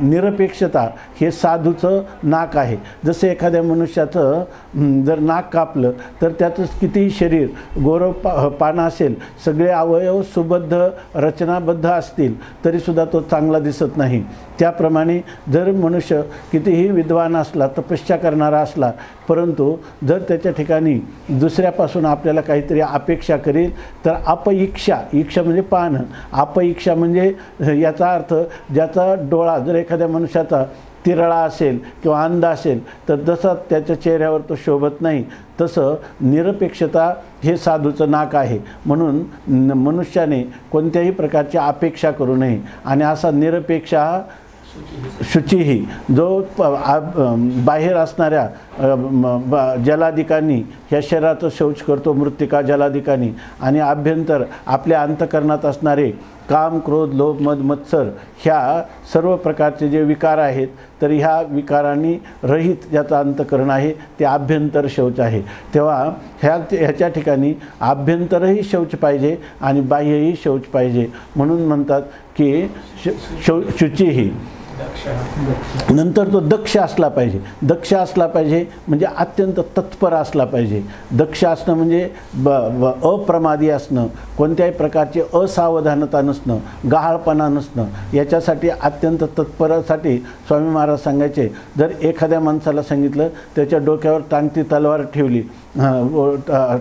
निरपेक्षता हे साधूचं नाक आहे. जसं एखाद्या मनुष्याचं जर नाक कापलं तर त्याचं कितीही शरीर गोरव पानं असेल, सगळे अवयव सुबद्ध रचनाबद्ध असतील तरीसुद्धा तो चांगला दिसत नाही. त्याप्रमाणे जर मनुष्य कितीही विद्वान असला, तपस्या करणारा असला, परंतु जर त्याच्या ठिकाणी दुसऱ्यापासून आपल्याला काहीतरी अपेक्षा करेल तर अपइच्छा, इच्छा म्हणजे पाहणं, अपइच्छा म्हणजे याचा अर्थ ज्याचा डोळा जर एखाद्या मनुष्याचा तिरळा असेल किंवा अंध असेल तर जसं त्याच्या चेहऱ्यावर तो शोभत नाही, तसं निरपेक्षता हे साधूचं नाक आहे. म्हणून मनुष्याने कोणत्याही प्रकारची अपेक्षा करू नये. आणि असा निरपेक्षा शुचीही जो बाहेर असणाऱ्या जलाधिकांनी ह्या शरीराचं शौच करतो, मृत्तिका जलाधिकांनी, आणि आभ्यंतर आपल्या अंतःकरणात असणारे काम, क्रोध, लोभ, मद, मत्सर ह्या सर्व प्रकारचे जे विकार आहेत तर ह्या विकारांनी रहित ज्याचं अंतःकरण आहे ते आभ्यंतर शौच आहे. तेव्हा ह्याच्या ठिकाणी आभ्यंतरही शौच पाहिजे आणि बाह्यही शौच पाहिजे. म्हणून म्हणतात की शुचीही. नंतर तो दक्ष असला पाहिजे. दक्ष असला पाहिजे म्हणजे अत्यंत तत्पर असला पाहिजे. दक्ष असणं म्हणजे अप्रमादी असणं, कोणत्याही प्रकारची असावधानता नसणं, गहाळपणा नसणं. याच्यासाठी अत्यंत तत्परासाठी स्वामी महाराज सांगायचे, जर एखाद्या माणसाला सांगितलं त्याच्या डोक्यावर टांगती तलवार ठेवली,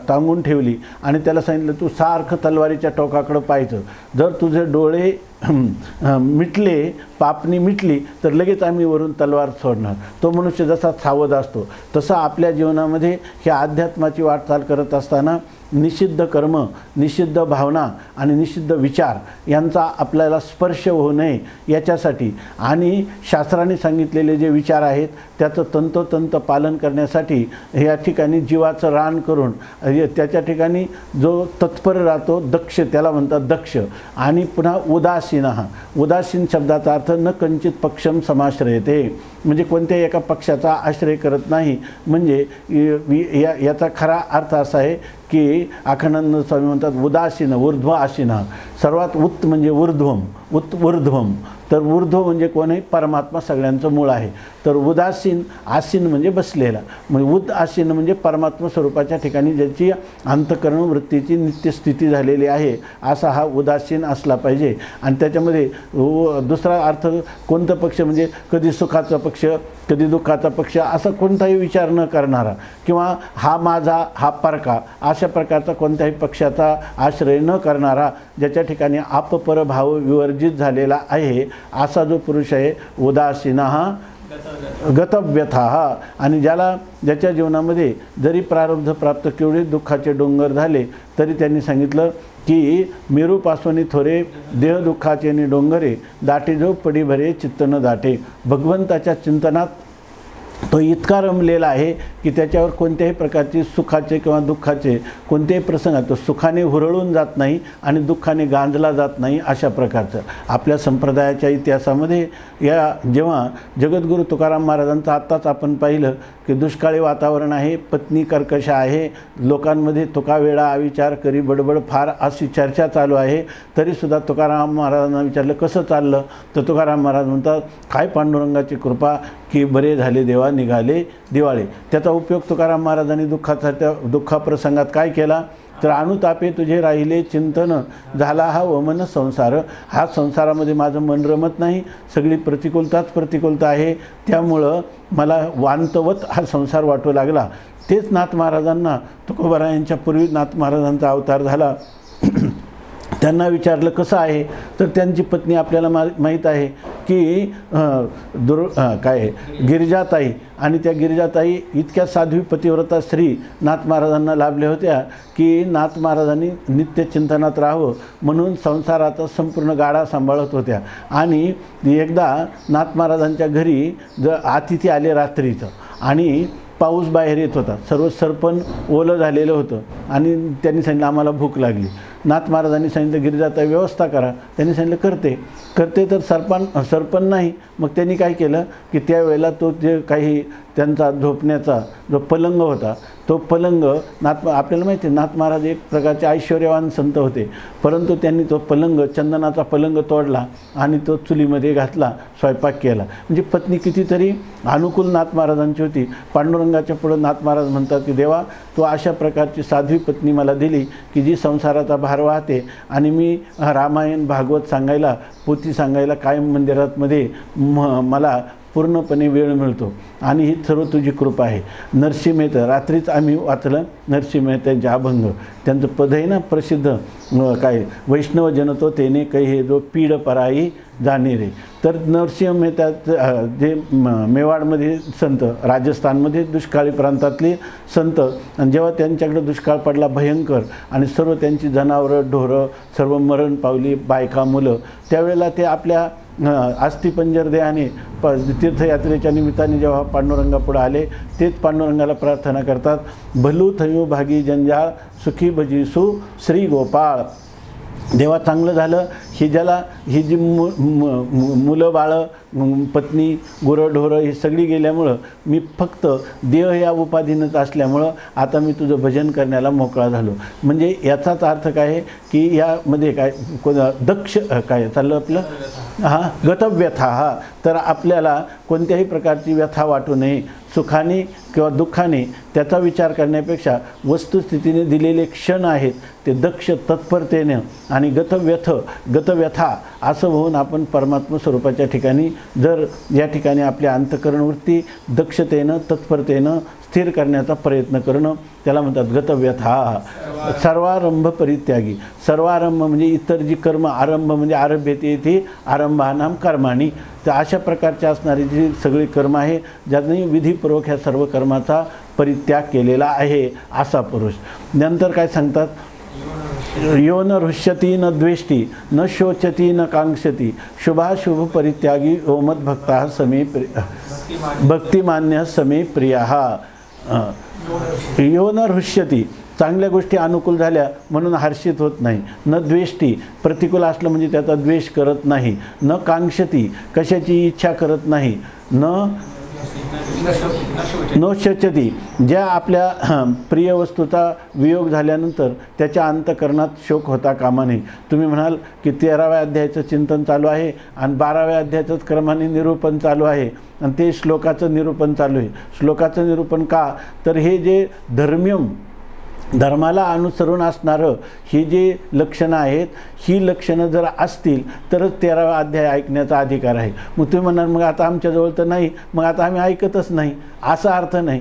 टांगून ठेवली आणि त्याला सांगितलं तू सारखं तलवारीच्या टोकाकडं पाहायचं, जर तुझे डोळे मिटले, पापणी मिटली तर लगेच आम्ही वरून तलवार सोडणार. तो मनुष्य जसा सावध असतो तसा आपल्या जीवनामध्ये ह्या अध्यात्माची वाटचाल करत असताना निषिद्ध कर्म, निषिद्ध भावना आणि निषिद्ध विचार यांचा आपल्याला स्पर्श होऊ नये याच्यासाठी आणि शास्त्राने सांगितलेले जे विचार आहेत त्याचं तंतोतंत पालन करण्यासाठी या ठिकाणी जीवाचं रान करून त्याच्या ठिकाणी जो तत्पर राहतो दक्ष, त्याला म्हणतात दक्ष. आणि पुन्हा उदासीनः, उदासीन शब्दाचा अर्थ न कंचित पक्षम समाश्रयते, म्हणजे कोणत्याही एका पक्षाचा आश्रय करत नाही. म्हणजे याचा खरा अर्थ असा आहे की अखंडानंद स्वामी म्हणतात उदासीन ऊर्ध्व आसीन. सर्वात उत्त म्हणजे ऊर्ध्वम, ऊर्ध्वम. तर ऊर्ध्व म्हणजे कोण आहे? परमात्मा सगळ्यांचं मूळ आहे. तर उदासीन, आसीन म्हणजे बसलेला, म्हणजे उद आसीन म्हणजे परमात्मा स्वरूपाच्या ठिकाणी ज्याची अंतःकरण वृत्तीची नित्यस्थिती झालेली आहे असा हा उदासीन असला पाहिजे. आणि त्याच्यामध्ये दुसरा अर्थ कोणतं पक्ष म्हणजे कधी सुखाचा पक्ष, कधी दुःखाचा पक्ष असा कोणताही विचार न करणारा किंवा हा माझा, हा परका अशा प्रकारचा कोणत्याही पक्षाचा आश्रय न करणारा, ज्याच्या ठिकाणी आपपर भाव विवर्जित झालेला आहे असा जो पुरुष आहे उदासीनः गतव्यथा. आणि ज्याच्या जीवनामध्ये जरी प्रारब्ध प्राप्त केवढे दुःखाचे डोंगर झाले तरी त्यांनी सांगितलं की मेरूपासून थोरे देह दुःखाचे नि डोंगरे दाटे जो पडी भरे चित्त न दाटे. भगवंताच्या चिंतनात तो इतका रमलेला आहे की त्याच्यावर कोणत्याही प्रकारची सुखाचे किंवा दुःखाचे कोणतेही प्रसंग तो सुखाने हुरळून जात नाही आणि दुःखाने गांजला जात नाही. अशा प्रकारचं आपल्या संप्रदायाच्या इतिहासामध्ये या जेव्हा जगद्गुरू तुकाराम महाराजांचं आत्ताच आपण पाहिलं की दुष्काळी वातावरण आहे, पत्नी कर्कश आहे, लोकांमध्ये तुकावेळा अविचार करी बडबड फार अशी चर्चा चालू आहे, तरीसुद्धा तुकाराम महाराजांना विचारलं कसं चाललं तर तुकाराम महाराज म्हणतात काय पांडुरंगाची कृपा की बरे झाले देवा निघाले दिवाळे. त्याचा उपयोग तुकाराम महाराजांनी दुःखाप्रसंगात काय केला तर अनुतापे तुझे राहिले चिंतन झाला हा वमन संसार. हा संसारामध्ये माझं मन रमत नाही, सगळी प्रतिकूलता आहे, त्यामुळं मला वांतवत हा संसार वाटू लागला. तेच नाथ महाराजांना तुकोबारायांच्या पूर्वी नाथ महाराजांचा अवतार झाला. त्यांना विचारलं कसं आहे तर त्यांची पत्नी आपल्याला माहीत आहे की गिरिजाताई, आणि त्या गिरिजाताई इतक्या साध्वी पतिव्रता स्त्री नाथ महाराजांना लाभल्या होत्या की नाथ महाराजांनी नित्य चिंतनात राहावं म्हणून संसाराचा संपूर्ण गाडा सांभाळत होत्या. आणि एकदा नाथ महाराजांच्या घरी अतिथी आले रात्रीचं आणि पाऊस बाहेर येत होता, सर्व सरपण ओलं झालेलं होतं आणि त्यांनी सांगितलं आम्हाला भूक लागली. नाथ महाराजांनी सांगितलं गिरिजाताई व्यवस्था करा. त्यांनी सांगितलं करते तर सरपण नाही. मग त्यांनी काय केलं की त्यावेळेला तो जे काही त्यांचा झोपण्याचा जो पलंग होता, तो पलंग आपल्याला माहिती आहे नाथ महाराज एक प्रकारचे ऐश्वर्यवान संत होते, परंतु त्यांनी तो पलंग चंदनाचा पलंग तोडला आणि तो चुलीमध्ये घातला, स्वयंपाक केला. म्हणजे पत्नी कितीतरी अनुकूल नाथ महाराजांची होती. पांडुरंगाच्या पुढं नाथ महाराज म्हणतात की देवा, तो अशा प्रकारची साध्वी पत्नी मला दिली की जी संसाराचा भार वाहते आणि मी रामायण भागवत सांगायला, पोथी सांगायला कायम मंदिरामध्ये मला पूर्णपणे वेळ मिळतो आणि ही सर्व तुझी कृपा आहे. नरसिंह मेहता रात्रीच आम्ही वाचलं, नरसिंह मेहतांचे अभंग, त्यांचं पद आहे ना प्रसिद्ध, काय वैष्णव जनतो तेने कहे जो पीड पराई जाणे रे. तर नरसिंह मेहता जे मेवाडमध्ये संत, राजस्थानमध्ये दुष्काळी प्रांतातले संत, आणि जेव्हा त्यांच्याकडे दुष्काळ पडला भयंकर आणि सर्व त्यांची जनावरं ढोरं सर्व मरण पावली, बायका मुलं, त्यावेळेला ते आपल्या अस्थिपंजर देहाने तीर्थयात्रेच्या निमित्ताने जेव्हा पांडुरंगापुढे आले, तेच पांडुरंगाला प्रार्थना करतात, भलू थयू भागी जंजाळ सुखी भजीसू श्री गोपाळ. देवा चांगलं झालं, ही जी मुलं बाळं पत्नी गुरंढोरं ही सगळी गेल्यामुळं मी फक्त देह या उपाधीनच असल्यामुळं आता मी तुझं भजन करण्याला मोकळा झालो. म्हणजे याचाच अर्थ काय आहे की यामध्ये काय दक्ष काय चाललं आपलं गतव्यथा. तर आपल्याला कोणत्याही प्रकारची व्यथा वाटू नये. सुखाने किंवा दुःखाने त्याचा विचार करण्यापेक्षा वस्तुस्थितीने दिलेले क्षण आहेत ते दक्ष तत्परतेनं आणि गतव्यथा असं होऊन आपण परमात्मा स्वरूपाच्या ठिकाणी जर या ठिकाणी आपल्या अंतःकरणवृत्ती दक्षतेनं तत्परतेनं स्थिर करण्याचा प्रयत्न करणं, त्याला म्हणतात गतव्यथा. सर्वारंभ परित्यागी. सर्वारंभ म्हणजे इतर जी कर्म, आरंभ म्हणजे आरभ्यते येथे आरंभानाम कर्माणी. तर अशा प्रकारचे असणारी जी सगळी कर्म आहे ज्यांनी विधीपूर्वक ह्या सर्व कर्माचा परित्याग केलेला आहे असा पुरुष. नंतर काय सांगतात, यो न हृष्यती न द्वेष्टी न शोचती न कांक्षती शुभाशुभ परित्यागी ओमद भक्ता समे भक्तिमान्य समे प्रिया. यो न हृष्यती, चांगल्या गोष्टी अनुकूल झाल्या म्हणून हर्षित होत नाही. न द्वेष्टी, प्रतिकूल असलं म्हणजे त्याचा द्वेष करत नाही. न कांक्षती, कशाची इच्छा करत नाही. न शोचती, ज्या आपल्या प्रिय वस्तूचा वियोग झाल्यानंतर त्याच्या अंतःकरणात शोक होता कामा नये. तुम्ही म्हणाल की 13व्या अध्यायाचं चिंतन चालू आहे आणि 12व्या अध्यायाचंच क्रमाने निरूपण चालू आहे आणि ते श्लोकाचं निरूपण चालू आहे. श्लोकाचं निरूपण का, तर हे जे धर्माला अनुसरून असणारं ही जी लक्षणं आहेत, ही लक्षणं जर असतील तरच 13वा अध्याय ऐकण्याचा अधिकार आहे. मग तुम्ही म्हणाल मग आता आमच्याजवळ तर नाही, मग आता आम्ही ऐकतच नाही, असा अर्थ नाही.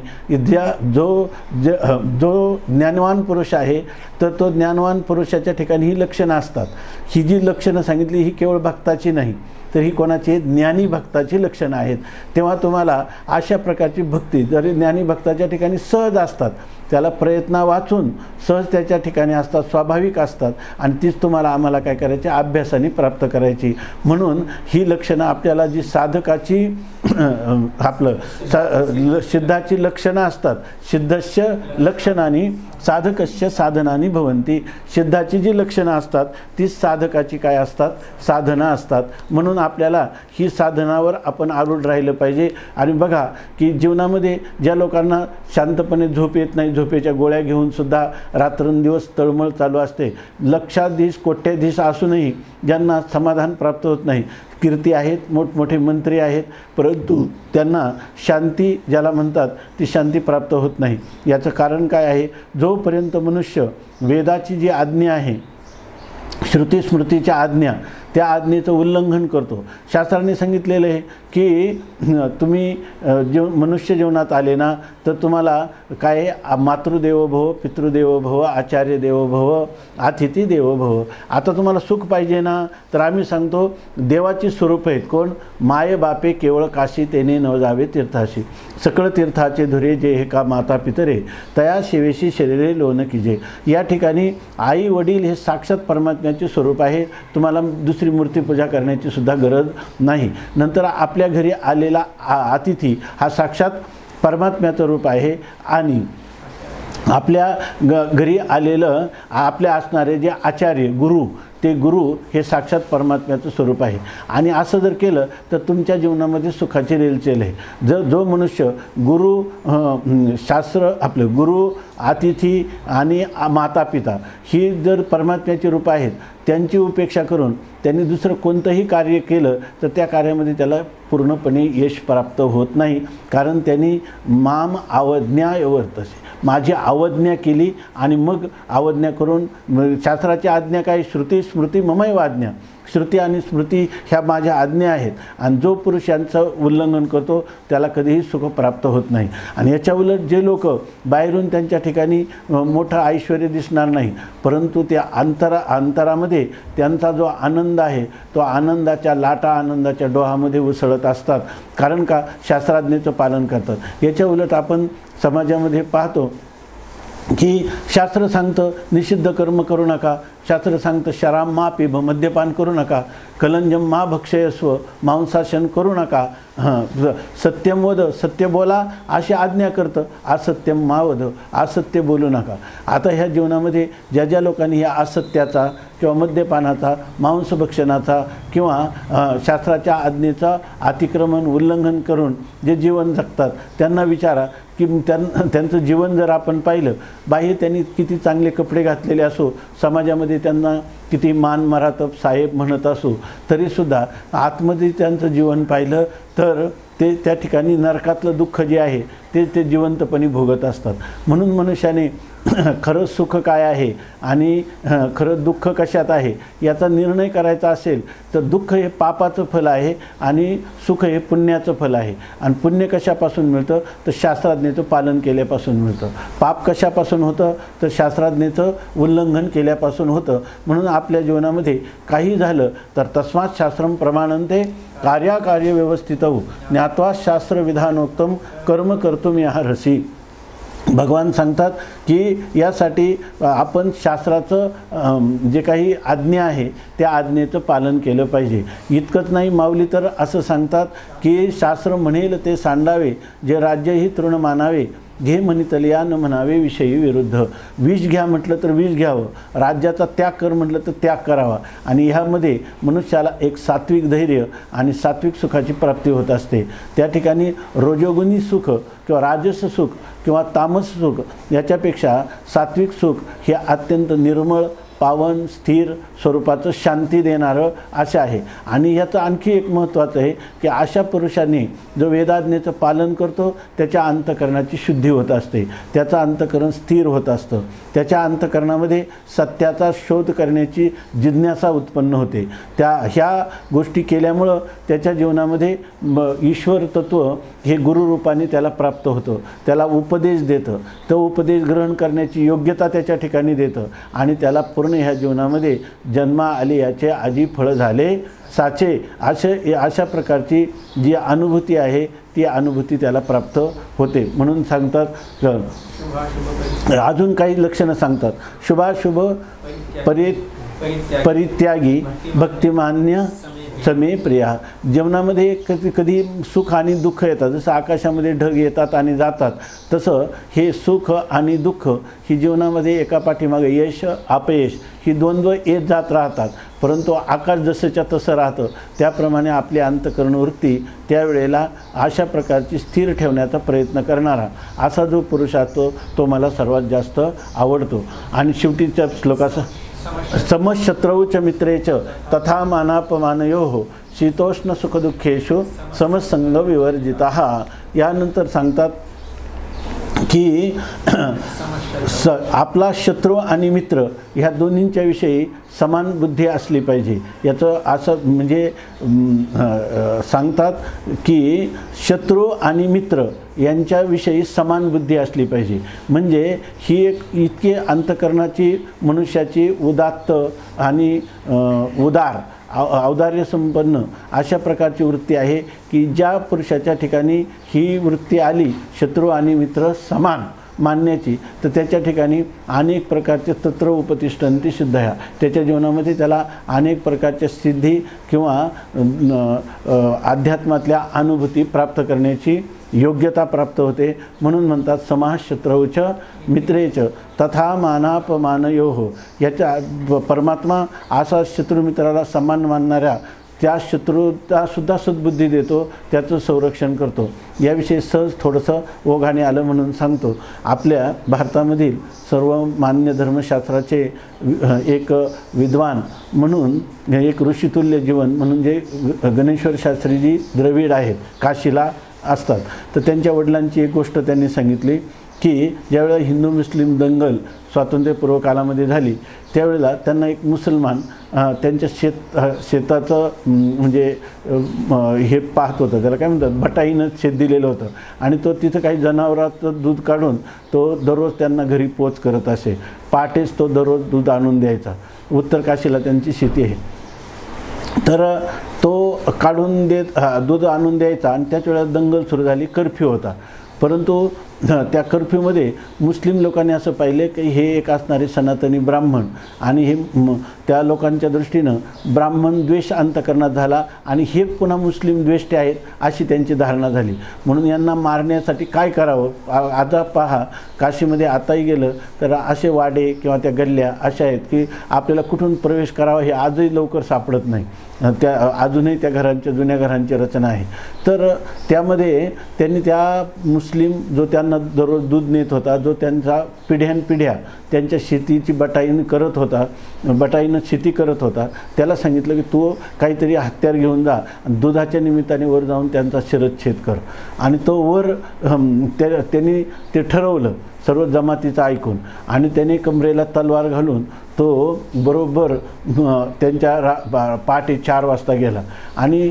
जो ज्ञानवान पुरुष आहे तर तो ज्ञानवान पुरुषाच्या ठिकाणी ही लक्षणं असतात. ही जी लक्षणं सांगितली ही केवळ भक्ताची नाही, तर ही कोणाची, ज्ञानी भक्ताची लक्षणं आहेत. तेव्हा तुम्हाला अशा प्रकारची भक्ती जरी ज्ञानी भक्ताच्या ठिकाणी सहज असतात, त्याला प्रयत्न वाचून सहज त्याच्या ठिकाणी असतात, स्वाभाविक असतात आणि तीच तुम्हाला आम्हाला काय करायची, अभ्यासाने प्राप्त करायची. म्हणून ही लक्षणं आपल्याला जी साधकाची सिद्धाची लक्षणं असतात, सिद्धस्य लक्षणानी साधकस्य साधनानी भवंती. सिद्धाची जी लक्षणं असतात ती साधकाची काय असतात, साधना असतात. म्हणून आपल्याला ही साधनावर आपण आरूढ राहिलं पाहिजे. आणि बघा की जीवनामध्ये ज्या लोकांना शांतपणे झोप येत नाही, झोपेच्या गोळ्या घेऊन सुद्धा रात्रंदिवस तळमळ चालू असते, लक्षाधीश कोट्याधीश असूनही ज्यांना समाधान प्राप्त होत नाही, कीर्ती आहेत, मोठमोठे मंत्री आहेत, परंतु त्यांना शांती ज्याला म्हणतात ती शांती प्राप्त होत नाही. याचं कारण काय आहे, जोपर्यंत मनुष्य वेदाची जी आज्ञा आहे, श्रुती स्मृतीच्या आज्ञा, त्या आज्ञेचं उल्लंघन करतो. शास्त्राने सांगितलेलं आहे की तुम्ही मनुष्य जीवनात आले ना तर तुम्हाला काय, मातृदेवो भव, पितृदेवो भव, आचार्य देवो भव, अतिथी देवो भव. आता तुम्हाला सुख पाहिजे ना तर आम्ही सांगतो देवाची स्वरूप आहेत. कोण, माय बापे केवळ काशी तेने न जावे तीर्थाशी, सकळ तीर्थाचे धुरे जे हे का माता पितरे तया शिवेशी शरीरे लोन कीजे. या ठिकाणी आई वडील हे साक्षात परमात्म्याचे स्वरूप आहे. तुम्हाला दुसरी मूर्तीपूजा करण्याची सुद्धा गरज नाही. नंतर आपल्या घरी आलेला अतिथी हा साक्षात परमात्म्याचं रूप आहे आणि आपल्या घरी आलेलं आपल्या असणारे जे आचार्य गुरु, ते गुरु हे साक्षात परमात्म्याचं स्वरूप आहे. आणि असं जर केलं तर तुमच्या जीवनामध्ये सुखाची रेलचेल आहे. जो मनुष्य गुरु शास्त्र आपलं गुरु, अतिथी आणि माता पिता ही जर परमात्म्याची रूप आहेत, त्यांची उपेक्षा करून त्यांनी दुसरं कोणतंही कार्य केलं तर त्या कार्यामध्ये त्याला पूर्णपणे यश प्राप्त होत नाही. कारण त्यांनी माम अवज्ञा वर्तसे, माझी अवज्ञा केली आणि मग अवज्ञा करून शास्त्राची आज्ञा काय, श्रुती स्मृती ममैव आज्ञा, श्रुती आणि स्मृती ह्या माझ्या आज्ञा आहेत. आणि जो पुरुष यांचं उल्लंघन करतो त्याला कधीही सुख प्राप्त होत नाही. आणि याच्या उलट जे लोक बाहेरून त्यांच्या ठिकाणी मोठं ऐश्वर्य दिसणार नाही, परंतु त्या अंतरामध्ये त्यांचा जो आनंद आहे तो आनंदाच्या लाटा आनंदाच्या डोहामध्ये उसळत असतात. कारण का, शास्त्राज्ञेचं पालन करतात. याच्या उलट आपण समाजामध्ये पाहतो की शास्त्र सांगतं निषिद्ध कर्म करू नका, शास्त्र सांगतं शराब मा पिब, मद्यपान करू नका, कलंजम मा भक्षयस्व, मांसाशन करू नका, सत्यम वद, सत्य बोला अशी आज्ञा करतं, असत्यम मा वद, असत्य बोलू नका. आता ह्या जीवनामध्ये ज्या ज्या लोकांनी ह्या असत्याचा किंवा मद्यपानाचा, मांसभक्षणाचा किंवा शास्त्राच्या आज्ञेचा अतिक्रमण उल्लंघन करून जे जीवन जगतात त्यांना विचारा की त्यांचं जीवन जर आपण पाहिलं, बाह्य त्यांनी किती चांगले कपडे घातलेले असो, समाजामध्ये त्यांना किती मान मरातब साहेब म्हणत असो, तरीसुद्धा आतमध्ये त्यांचं जीवन पाहिलं तर ते त्या ठिकाणी नरकातलं दुःख जे आहे ते जिवंतपणे भोगत असतात. म्हणून मनुष्याने खरं सुख काय आहे आणि खरं दुःख कशात आहे याचा निर्णय करायचा असेल तर दुःख हे पापाचं फल आहे आणि सुख हे पुण्याचं फल आहे. आणि पुण्य कशापासून मिळतं तर शास्त्राज्ञेचं पालन केल्यापासून मिळतं. पाप कशापासून होतं तर शास्त्राज्ञेचं उल्लंघन केल्यापासून होतं. म्हणून आपल्या जीवनामध्ये काही झालं तर तस्मात् शास्त्रम प्रमाणन्ते कार्याकार्य व्यवस्थितौ ज्ञात्वा शास्त्र विधानोक्तम कर्म कर्तुम अर्हसि. भगवान सांगतात की यासाठी आपण शास्त्राचं जे काही आज्ञा आहे त्या आज्ञेचं पालन केलं पाहिजे. इतकंच नाही, माऊली तर असं सांगतात की शास्त्र म्हणेल ते सांडावे, जे राज्यही तृण मानावे, घे म्हणितलिया न म्हणावे विषयी विरुद्ध. विष घ्या म्हटलं तर विष घ्यावं, राज्याचा त्याग कर म्हटलं तर त्याग करावा. आणि ह्यामध्ये मनुष्याला एक सात्विक धैर्य आणि सात्विक सुखाची प्राप्ती होत असते. त्या ठिकाणी रजोगुणी सुख किंवा राजस सुख किंवा तामस सुख याच्यापेक्षा सात्विक सुख हे अत्यंत निर्मळ, पावन, स्थिर स्वरूपाचं शांती देणारं असं आहे. आणि याचं आणखी एक महत्त्वाचं आहे की अशा पुरुषांनी जो वेदाज्ञेचं पालन करतो त्याच्या अंतःकरणाची शुद्धी होत असते, त्याचं अंतःकरण स्थिर होत असतं, त्याच्या अंतःकरणामध्ये सत्याचा शोध करण्याची जिज्ञासा उत्पन्न होते. ह्या गोष्टी केल्यामुळं त्याच्या जीवनामध्ये ईश्वर तत्व हे गुरुरूपाने त्याला प्राप्त होतं, त्याला उपदेश देतं, तो उपदेश ग्रहण करण्याची योग्यता त्याच्या ठिकाणी देतं आणि त्याला पूर्ण ह्या जीवनामध्ये जन्मा आले याचे आधी फळ झाले साचे अशा प्रकारची जी अनुभूती आहे ती अनुभूती त्याला प्राप्त होते. म्हणून सांगतात अजून काही लक्षणं सांगतात. शुभाशुभ परित्यागी भक्तिमान्य समे प्रिया. जीवनामध्ये कधी कधी सुख आणि दुःख येतात. जसं आकाशामध्ये ढग येतात आणि जातात तसं हे सुख आणि दुःख ही जीवनामध्ये एका पाठीमागे यश अपयश ही द्वंद्व येत जात राहतात. परंतु आकाश जसंच्या तसं राहतं त्याप्रमाणे आपली अंतःकरण वृत्ती त्यावेळेला अशा प्रकारची स्थिर ठेवण्याचा प्रयत्न करणारा असा जो पुरुष असतो तो मला सर्वात जास्त आवडतो. आणि शेवटीच्या श्लोकाचं समशत्रौच मित्रेच तथा मानापमानयोः शीतोष्ण सुखदुःखेषु समसंग विवर्जितः. यानंतर सांगतात की आपला शत्रू आणि मित्र ह्या दोन्हींच्या विषयी समान बुद्धी असली पाहिजे. याचं असं म्हणजे सांगतात की शत्रू आणि मित्र यांच्याविषयी समान बुद्धी असली पाहिजे. म्हणजे ही एक इतकी अंतःकरणाची मनुष्याची उदात्त आणि उदार औदार्यसंपन्न अशा प्रकारची वृत्ती आहे की ज्या पुरुषाच्या ठिकाणी ही वृत्ती आली शत्रू आणि मित्र समान मानण्याची, तर त्याच्या ठिकाणी अनेक प्रकारचे तत्र उपतिष्ठन्ति सिद्धया, त्याच्या जीवनामध्ये त्याला अनेक प्रकारच्या सिद्धी किंवा अध्यात्मातल्या अनुभूती प्राप्त करण्याची योग्यता प्राप्त होते. म्हणून म्हणतात समाः शत्रौच मित्रेच तथा मानापमानयोः. याच्या परमात्मा असा शत्रुमित्राला समान मानणाऱ्या त्या शत्रूचासुद्धा सद्बुद्धी देतो, त्याचं संरक्षण करतो. याविषयी सहज थोडंसं ओघाने आलं म्हणून सांगतो. आपल्या भारतामधील सर्व मान्य धर्मशास्त्राचे एक विद्वान म्हणून एक ऋषितुल्य जीवन म्हणून जे गणेश्वर शास्त्रीजी द्रविड आहेत, काशीला असतात. तर त्यांच्या वडिलांची एक गोष्ट त्यांनी सांगितली की ज्यावेळेला हिंदू मुस्लिम दंगल स्वातंत्र्यपूर्व कालामध्ये झाली, त्यावेळेला त्यांना एक मुसलमान त्यांच्या शेताचं म्हणजे हे पाहत होतं, त्याला काय म्हणतात, बटाईनं शेत दिलेलं होतं आणि तो तिथं काही जनावराचं दूध काढून तो दररोज त्यांना घरी पोच करत असे. पहाटेच तो दररोज दूध आणून द्यायचा. उत्तर काशीला त्यांची शेती आहे. तर तो काढून दूध आणून द्यायचा आणि त्याच वेळेला दंगल सुरू झाली, कर्फ्यू होता. परंतु त्या कर्फ्यूमध्ये मुस्लिम लोकांनी असं पाहिले की हे एक असणारे सनातनी ब्राह्मण आणि हे त्या लोकांच्या दृष्टीनं ब्राह्मण द्वेष अंतकरणात झाला आणि हे पुन्हा मुस्लिम द्वेष्टे आहेत अशी त्यांची धारणा झाली. म्हणून यांना मारण्यासाठी काय करावं. आता पहा, काशीमध्ये आताही गेलं तर असे वाडे किंवा त्या गल्ल्या अशा आहेत की आपल्याला कुठून प्रवेश करावा हे आजही लवकर सापडत नाही. त्या अजूनही त्या घरांच्या जुन्या घरांची रचना आहे. तर त्यामध्ये त्यांनी त्या मुस्लिम जो त्यांना दररोज दूध नेत होता, जो त्यांचा पिढ्यानपिढ्या त्यांच्या शेतीची बटाईनं करत होता, बटाईनं शेती करत होता, त्याला सांगितलं की तू काहीतरी हत्यार घेऊन जा, दुधाच्या निमित्ताने वर जाऊन त्यांचा शिरच्छेद कर. आणि तो वर त्यांनी ते ठरवलं सर्व जमातीचं ऐकून आणि त्याने कमरेला तलवार घालून तो बरोबर त्यांच्या पहाटे 4 वाजता गेला आणि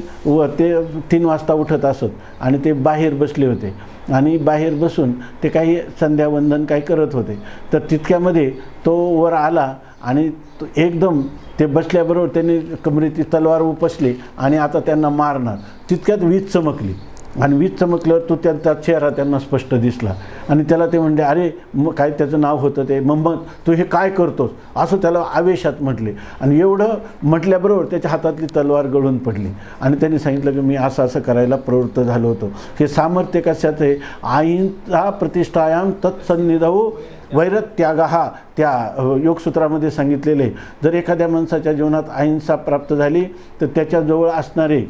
ते 3 वाजता उठत असत आणि ते बाहेर बसले होते आणि बाहेर बसून ते काही संध्यावंदन काही करत होते. तर तितक्यामध्ये तो वर आला आणि तो एकदम ते बसल्याबरोबर त्यांनी कमरेची तलवार उपसली आणि आता त्यांना मारणार. तितक्यात वीज चमकली आणि वीज चमकल्यावर तो त्यांचा चेहरा त्यांना स्पष्ट दिसला आणि त्याला ते म्हणले, अरे काय त्याचं नाव होतं ते मोहम्मद, तू हे काय करतोस असं त्याला आवेशात म्हटले. आणि एवढं म्हटल्याबरोबर त्याच्या हातातली तलवार गळून पडली आणि त्यांनी सांगितलं की मी असं असं करायला प्रवृत्त झालो होतो. हे सामर्थ्य कशाचं आहे. आईंचा प्रतिष्ठायाम तत्सन्निधौ वैरत्यागः, त्या योगसूत्रामध्ये सांगितलेले. जर एखाद्या माणसाच्या जीवनात अहिंसा प्राप्त झाली तर त्याच्याजवळ असणारे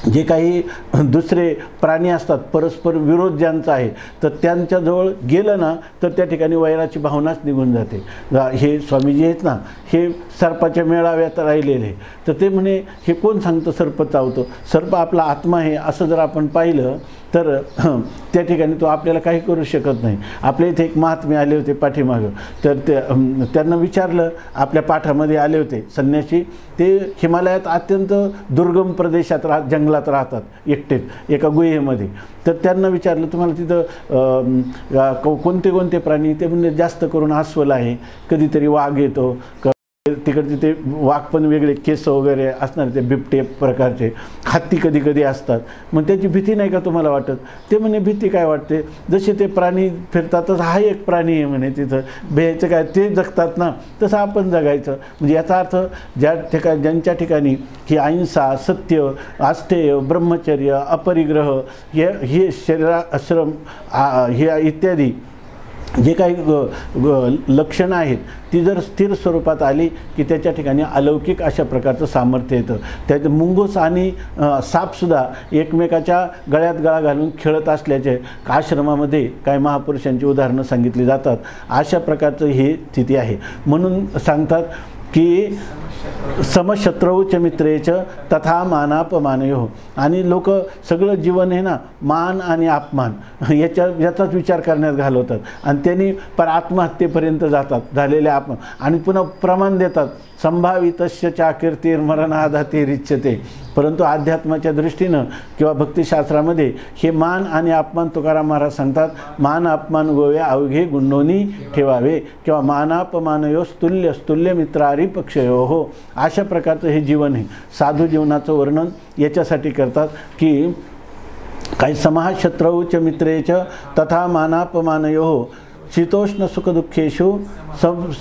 जे काही दुसरे प्राणी असतात, परस्पर विरोध ज्यांचा आहे, तर त्यांच्याजवळ गेलं ना तर त्या ठिकाणी वैराची भावनाच निघून जाते. हे स्वामीजी आहेत ना, हे सर्पाच्या मेळाव्यात राहिलेले, तर ते म्हणे हे कोण सांगतं सर्प चावतो, सर्प आपला आत्मा आहे असं जर आपण पाहिलं तर त्या ठिकाणी तो आपल्याला काही करू शकत नाही. आपल्या इथे एक महात्मे आले होते पाठीमागं, तर त्यांना विचारलं, आपल्या पाठामध्ये आले होते संन्यासी, ते हिमालयात अत्यंत दुर्गम प्रदेशात जंगलात राहतात एकटेच एका गुहेमध्ये. तर त्यांना विचारलं तुम्हाला तिथं कोणते कोणते प्राणी, ते म्हणजे जास्त करून अस्वल आहे, कधीतरी वाघ येतो, तिकडचे ते वाघ पण वेगळे केस वगैरे असणार, ते बिबटे प्रकारचे, हत्ती कधी कधी असतात. मग त्याची भीती नाही का तुम्हाला वाटत. ते म्हणे भीती काय वाटते, जसे ते प्राणी फिरतातच हा एक प्राणी आहे म्हणे, तिथं भ्यायचं काय, ते जगतात ना तसं आपण जगायचं. म्हणजे याचा अर्थ ज्यांच्या ठिकाणी ही अहिंसा, सत्य, आस्थेय, ब्रह्मचर्य, अपरिग्रह हे शरीराश्रम हे इत्यादी जे काही लक्षणं आहेत ती जर स्थिर स्वरूपात आली की त्याच्या ठिकाणी अलौकिक अशा प्रकारचं सामर्थ्य येतं. त्यात मुंगूस आणि सापसुद्धा एकमेकाच्या गळ्यात गळा घालून खेळत असल्याचे आश्रमामध्ये काही महापुरुषांची उदाहरणं सांगितली जातात. अशा प्रकारचं ही स्थिती आहे. म्हणून सांगतात की समशत्रौ च मित्रे च तथा मानापमानयोः. आणि लोक सगळं जीवन आहे ना मान आणि अपमान याचाच विचार करण्यात घालवतात आणि त्यांनी पर आत्महत्येपर्यंत जातात झालेले अपमान, आणि पुन्हा प्रमाण देतात संभावितस्य चाकीर्तिर्मरणाधातिरिच्यते. परंतु अध्यात्माच्या दृष्टीनं किंवा भक्तिशास्त्रामध्ये हे मान आणि अपमान तुकाराम महाराज सांगतात, मान अपमान गोवे अवघे गुंडोनी ठेवावे किंवा मानापमानयोस्तुल्य स्तुल्य मित्रारी पक्षयो हो. अशा प्रकारचं हे जीवन आहे. साधू जीवनाचं वर्णन याच्यासाठी करतात की काही समाः शत्रौ च मित्रे च तथा मानापमानयोः शीतोष्ण सुखदुःखेषु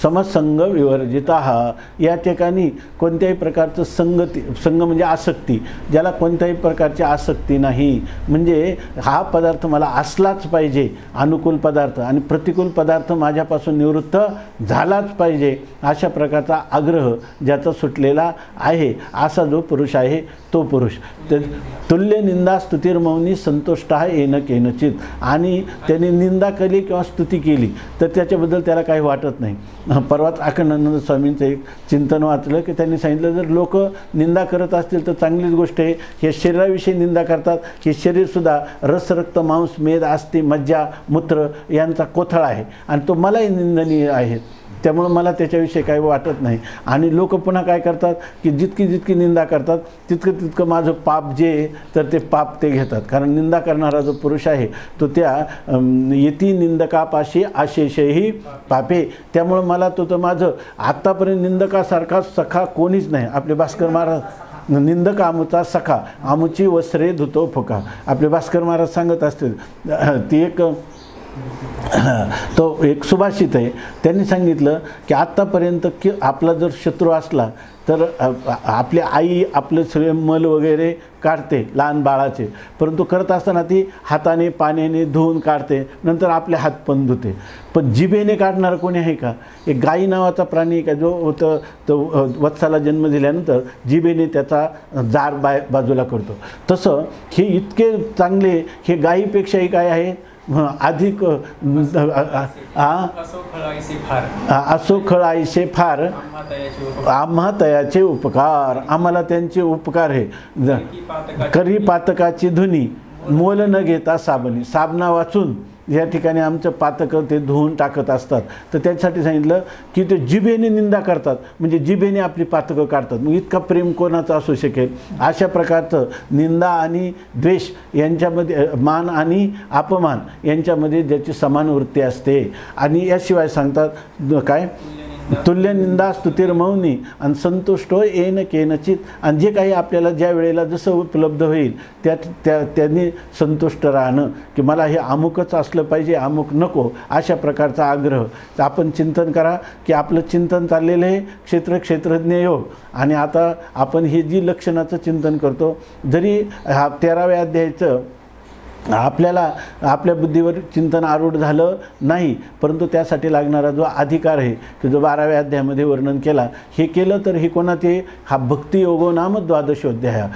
समसंग विवर्जिता. या ठिकाणी कोणत्याही प्रकारचं संग म्हणजे आसक्ती, ज्याला कोणत्याही प्रकारची आसक्ती नाही, म्हणजे हा पदार्थ मला असलाच पाहिजे, अनुकूल पदार्थ, आणि प्रतिकूल पदार्थ माझ्यापासून निवृत्त झालाच पाहिजे, अशा प्रकारचा आग्रह ज्याचा सुटलेला आहे, असा जो पुरुष आहे तो पुरुष. तुल्य निंदा स्तुतिर्मौनी संतुष्ट येन केनचित. आणि त्याने निंदा केली किंवा स्तुती केली तर त्याच्याबद्दल त्याला काही वाटत नाही. परवाच अखंडानंद स्वामींचं एक चिंतन वाचलं की त्यांनी सांगितलं, जर लोक निंदा करत असतील तर चांगलीच गोष्ट आहे. हे शरीराविषयी निंदा करतात, हे शरीरसुद्धा रस रक्त मांस मेद अस्थि मज्जा मूत्र यांचा कोथळा आहे आणि तो मलाही निंदनीय आहे, त्यामुळं मला त्याच्याविषयी काही वाटत नाही. आणि लोक पुन्हा काय करतात की जितकी निंदा करतात तितकं माझं पाप जे आहे तर ते पाप ते घेतात. कारण निंदा करणारा जो पुरुष आहे तो त्या येती निंदकापाशी आशेषही पापे. त्यामुळं मला तो माझं आत्तापर्यंत निंदकासारखा सखा कोणीच नाही. आपले भास्कर महाराज निंदक आमुचा सखा, आमुची वस्त्रे धुतो फुका, आपले भास्कर महाराज सांगत असतील. ती तो एक सुभाषित आहे. त्यांनी सांगितलं की आत्तापर्यंत की आपला जर शत्रू असला तर आपली आई आपलं सगळे मल वगैरे काढते लहान बाळाचे, परंतु करत असताना ती हाताने पाण्याने धुवून काढते, नंतर आपले हात पण धुते. पण जिभेने काढणारं कोणी आहे का? एक गाई नावाचा प्राणी का जो तो वत्साला जन्म दिल्यानंतर जिभेने त्याचा जार बाजूला करतो. तसं हे इतके चांगले, हे गायीपेक्षाही काय आहे अधिक असो खळायसे फार आम्हा तयाचे उपकार. आम्हाला त्यांचे उपकार आहे. करी पातकाची धुनी मोल न घेता साबणी. साबणा वाचून या ठिकाणी आमचं पातकं ते धुवून टाकत असतात. तर त्यासाठी सांगितलं की ते जिभेने निंदा करतात, म्हणजे जिभेने आपली पातकं काढतात. मग इतका प्रेम कोणाचा असू शकेल? अशा प्रकारचं निंदा आणि द्वेष यांच्यामध्ये, मान आणि अपमान यांच्यामध्ये ज्याची समान वृत्ती असते. आणि याशिवाय सांगतात काय, तुल्य निंदा स्तुतिर्मौनी आणि संतुष्टो येन केनचित. आणि जे काही आपल्याला ज्या वेळेला जसं उपलब्ध होईल त्यांनी संतुष्ट राहणं, की मला हे अमुकच असलं पाहिजे, अमुक नको, अशा प्रकारचा आग्रह. तर आपण चिंतन करा की आपलं चिंतन चाललेलं आहे क्षेत्रज्ञ योग. आणि आता आपण हे जी लक्षणाचं चिंतन करतो, जरी हा 13व्या अध्यायाचं आपल्याला आपल्या बुद्धीवर चिंतन आरूढ झालं नाही, परंतु त्यासाठी लागणारा जो अधिकार आहे की जो 12व्या अध्यायामध्ये वर्णन केला, हे केलं तर हे कोणाचे, हा भक्तियोगो नाम द्वादशोध्याय.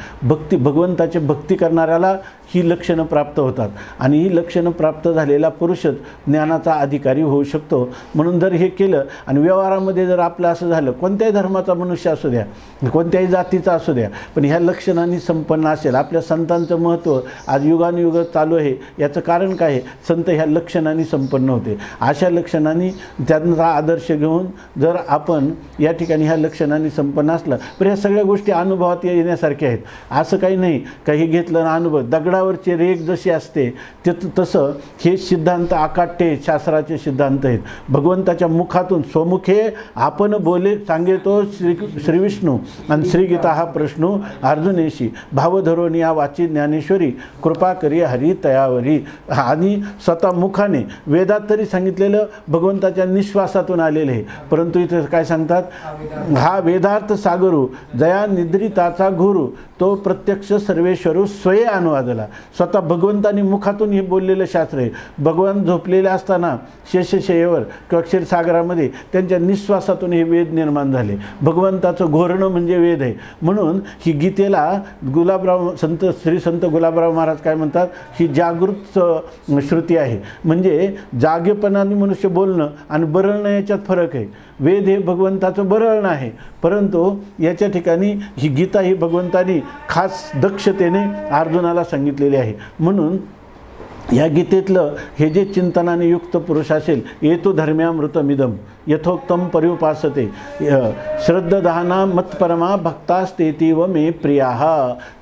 भगवंताची भक्ती करणाऱ्याला ही लक्षणं प्राप्त होतात आणि ही लक्षणं प्राप्त झालेला पुरुषच ज्ञानाचा अधिकारी होऊ शकतो. म्हणून जर हे केलं आणि व्यवहारामध्ये जर आपलं असं झालं, कोणत्याही धर्माचा मनुष्य असू द्या, कोणत्याही जातीचा असू द्या, पण ह्या लक्षणांनी संपन्न असेल. आपल्या संतांचं महत्त्व आज युगानुयुग चालू आहे, याचं कारण काय आहे? संत ह्या लक्षणांनी संपन्न होते. अशा लक्षणांनी त्यांचा आदर्श घेऊन जर आपण या ठिकाणी ह्या लक्षणांनी संपन्न असलं, तर ह्या सगळ्या गोष्टी अनुभवात येण्यासारख्या आहेत. असं काही नाही काही घेतलं ना अनुभव, दगडावरची रेघ जशी असते तसं हे सिद्धांत आकाट्य शास्त्राचे सिद्धांत आहेत. भगवंताच्या मुखातून स्वमुखे आपण बोले सांगेतो श्रीविष्णू आणि श्रीगीता हा प्रश्न अर्जुनेशी भावधरोनी या वाची ज्ञानेश्वरी कृपा करी हरी तयावरी. आणि स्वतः मुखाने वेदात तरी सांगितलेलं भगवंताच्या निश्वासातून आलेले आहे, परंतु इथे काय सांगतात, हा वेदार्थ सागरू जया निद्रिताचा गुरु तो प्रत्यक्ष सर्वेश्वरू स्वये अनुवादला. स्वतः भगवंतानी मुखातून हे बोललेलं शास्त्र आहे. भगवान झोपलेले असताना शेषशय्येवर किंवा क्षीरसागरामध्ये त्यांच्या निश्वासातून हे वेद निर्माण झाले. भगवंताचं घोरणं म्हणजे वेद आहे. म्हणून ही गीतेला श्री संत गुलाबराव महाराज काय म्हणतात, ही जागृत श्रुती आहे. म्हणजे जागेपणाने मनुष्य बोलणं आणि बरळणं याच्यात फरक आहे. वेद हे भगवंताचं बरळणं आहे, परंतु याच्या ठिकाणी ही गीता ही भगवंतानी खास दक्षतेने अर्जुनाला सांगितलेली आहे. म्हणून या गीतेतलं हे जे चिंतनाने युक्त पुरुष असेल, येतो धर्म्यामृतमिदम, यथोक्तम पर्युपासते श्रद्धाना मत्परमा भक्तास्तेतीव मे प्रियाः.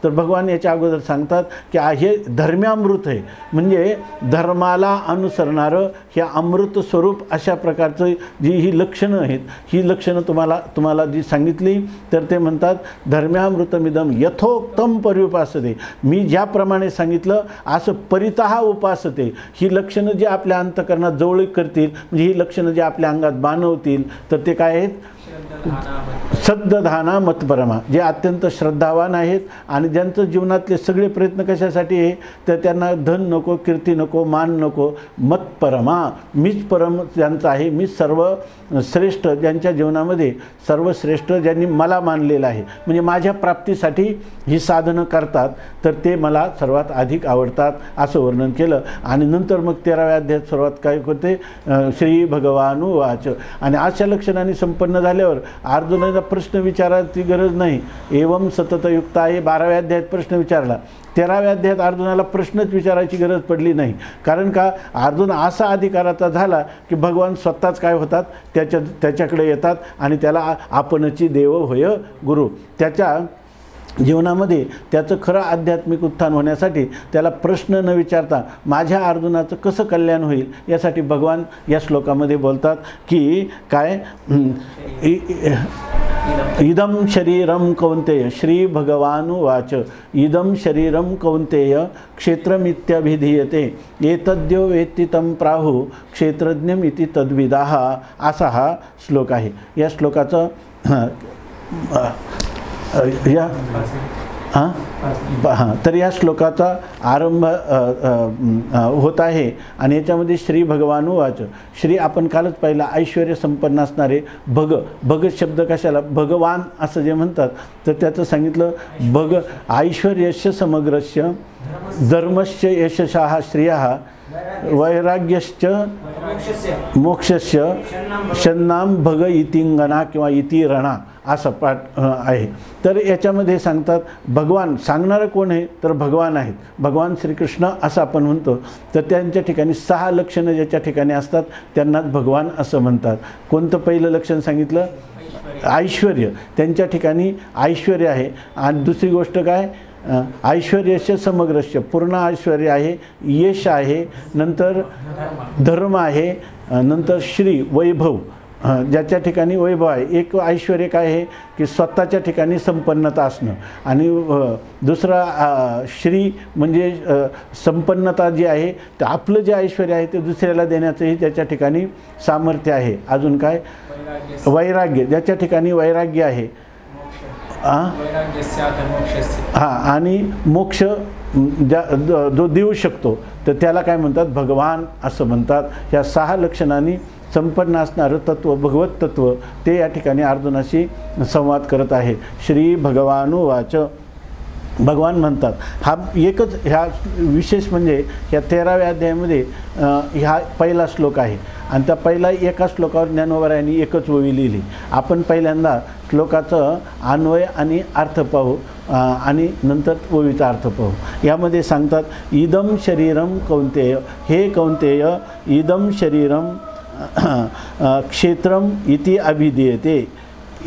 तर भगवान याच्या अगोदर सांगतात की हे धर्म्यामृत आहे, म्हणजे धर्माला अनुसरणारं हे अमृत स्वरूप अशा प्रकारचं जी ही लक्षणं आहेत, ही लक्षणं तुम्हाला जी सांगितली, तर ते म्हणतात धर्म्यामृतमिदम यथोक्तम पर्युपासते. मी ज्याप्रमाणे सांगितलं असं परितः उपासते. ही लक्षणं जी आपल्या अंतःकरणात जवळीक करतील, म्हणजे ही लक्षणं जी आपल्या अंगात बाणवतील, तर ते काय आहेत? श्रद्धाना मतपरमा, जे अत्यंत श्रद्धावान आहेत आणि ज्यांचं जीवनातले सगळे प्रयत्न कशासाठी आहे, तर त्यांना धन नको, कीर्ती नको, मान नको. मतपरमा, मीच परम ज्यांचं आहे, मीच सर्व श्रेष्ठ, ज्यांच्या जीवनामध्ये सर्वश्रेष्ठ ज्यांनी मला मानलेलं आहे, म्हणजे माझ्या प्राप्तीसाठी ही साधनं करतात, तर ते मला सर्वात अधिक आवडतात असं वर्णन केलं. आणि नंतर मग 13व्या अध्यायात सर्वात काय होते? श्री भगवानुवाच. आणि अशा लक्षणांनी संपन्न झाल्यावर अर्जुनाला प्रश्न विचारायची गरज नाही. एवं सततयुक्त आहे 12व्या अध्यायात प्रश्न विचारला. 13व्या अध्यायात अर्जुनाला प्रश्नच विचारायची गरज पडली नाही. कारण का? अर्जुन असा अधिकाराचा झाला की भगवान स्वतःच काय होतात? त्याच्याकडे येतात आणि त्याला आपणची देव होय गुरु. त्याच्या जीवनामध्ये त्याचं खरं आध्यात्मिक उत्थान होण्यासाठी त्याला प्रश्न न विचारता माझ्या अर्जुनाचं कसं कल्याण होईल यासाठी भगवान या श्लोकामध्ये बोलतात की काय? इदम शरीरम कौंतेय, श्री भगवानुवाच, इदम शरीरम कौंतेय क्षेत्रमित्यभिधीयते एतद्यो वेत्ति तं प्राहु क्षेत्रज्ञमिति तद्विदाः. असा हा श्लोक आहे. या श्लोकाचं तर या श्लोकाचा आरंभ होत आहे आणि याच्यामध्ये श्री भगवानुवाच. श्री आपण कालच पाहिला ऐश्वर्य संपन्न असणारे भग शब्द कशाला? भगवान असं जे म्हणतात, तर त्याचं सांगितलं भग ऐश्वर्यस्य समग्रस्य धर्मस्य यशशाः श्रियः वैराग्यश्च मोक्षस्य शन्नाम भग इतिंगना किंवा इति रणा असा पाठ आहे. तर याच्यामध्ये सांगतात भगवान सांगणारं कोण आहे? तर भगवान आहेत, भगवान श्रीकृष्ण असं आपण म्हणतो. तर त्यांच्या ठिकाणी 6 लक्षणं ज्याच्या ठिकाणी असतात त्यांनाच भगवान असं म्हणतात. कोणतं पहिलं लक्षण सांगितलं? ऐश्वर्य. त्यांच्या ठिकाणी ऐश्वर्य आहे. आणि दुसरी गोष्ट काय? ऐश्वर्यस्य समग्रस्य, पूर्ण ऐश्वर्य आहे, यश आहे, नंतर धर्म आहे, नंतर श्री वैभव, ज्याच्या ठिकाणी वैभव आहे. एक ऐश्वर्य काय आहे की स्वतःच्या ठिकाणी संपन्नता असणं, आणि दुसरा श्री म्हणजे संपन्नता जी आहे, तर आपलं जे ऐश्वर्य आहे ते दुसऱ्याला देण्याचंही त्याच्या ठिकाणी सामर्थ्य आहे. अजून काय? वैराग्य, ज्याच्या ठिकाणी वैराग्य आहे. आणि मोक्ष जो देऊ शकतो, तर त्याला काय म्हणतात? भगवान असं म्हणतात. या 6 लक्षणांनी संपन्न असणारं तत्व, भगवत तत्व, ते या ठिकाणी अर्जुनाशी संवाद करत आहे. श्री भगवानुवाच. भगवान म्हणतात. हा एकच ह्या विशेष म्हणजे ह्या 13व्या अध्यायामध्ये ह्या पहिला श्लोक आहे आणि त्या पहिला एका श्लोकावर ज्ञानोबरायांनी एकच ओवी लिहिली. आपण पहिल्यांदा श्लोकाचं अन्वय आणि अर्थ पाहू आणि नंतर ओवीचा अर्थ पाहू. यामध्ये सांगतात इदम शरीरम कौंतेय, हे कौंतेय, इदम शरीरम क्षेत्रम इति अभिधीयते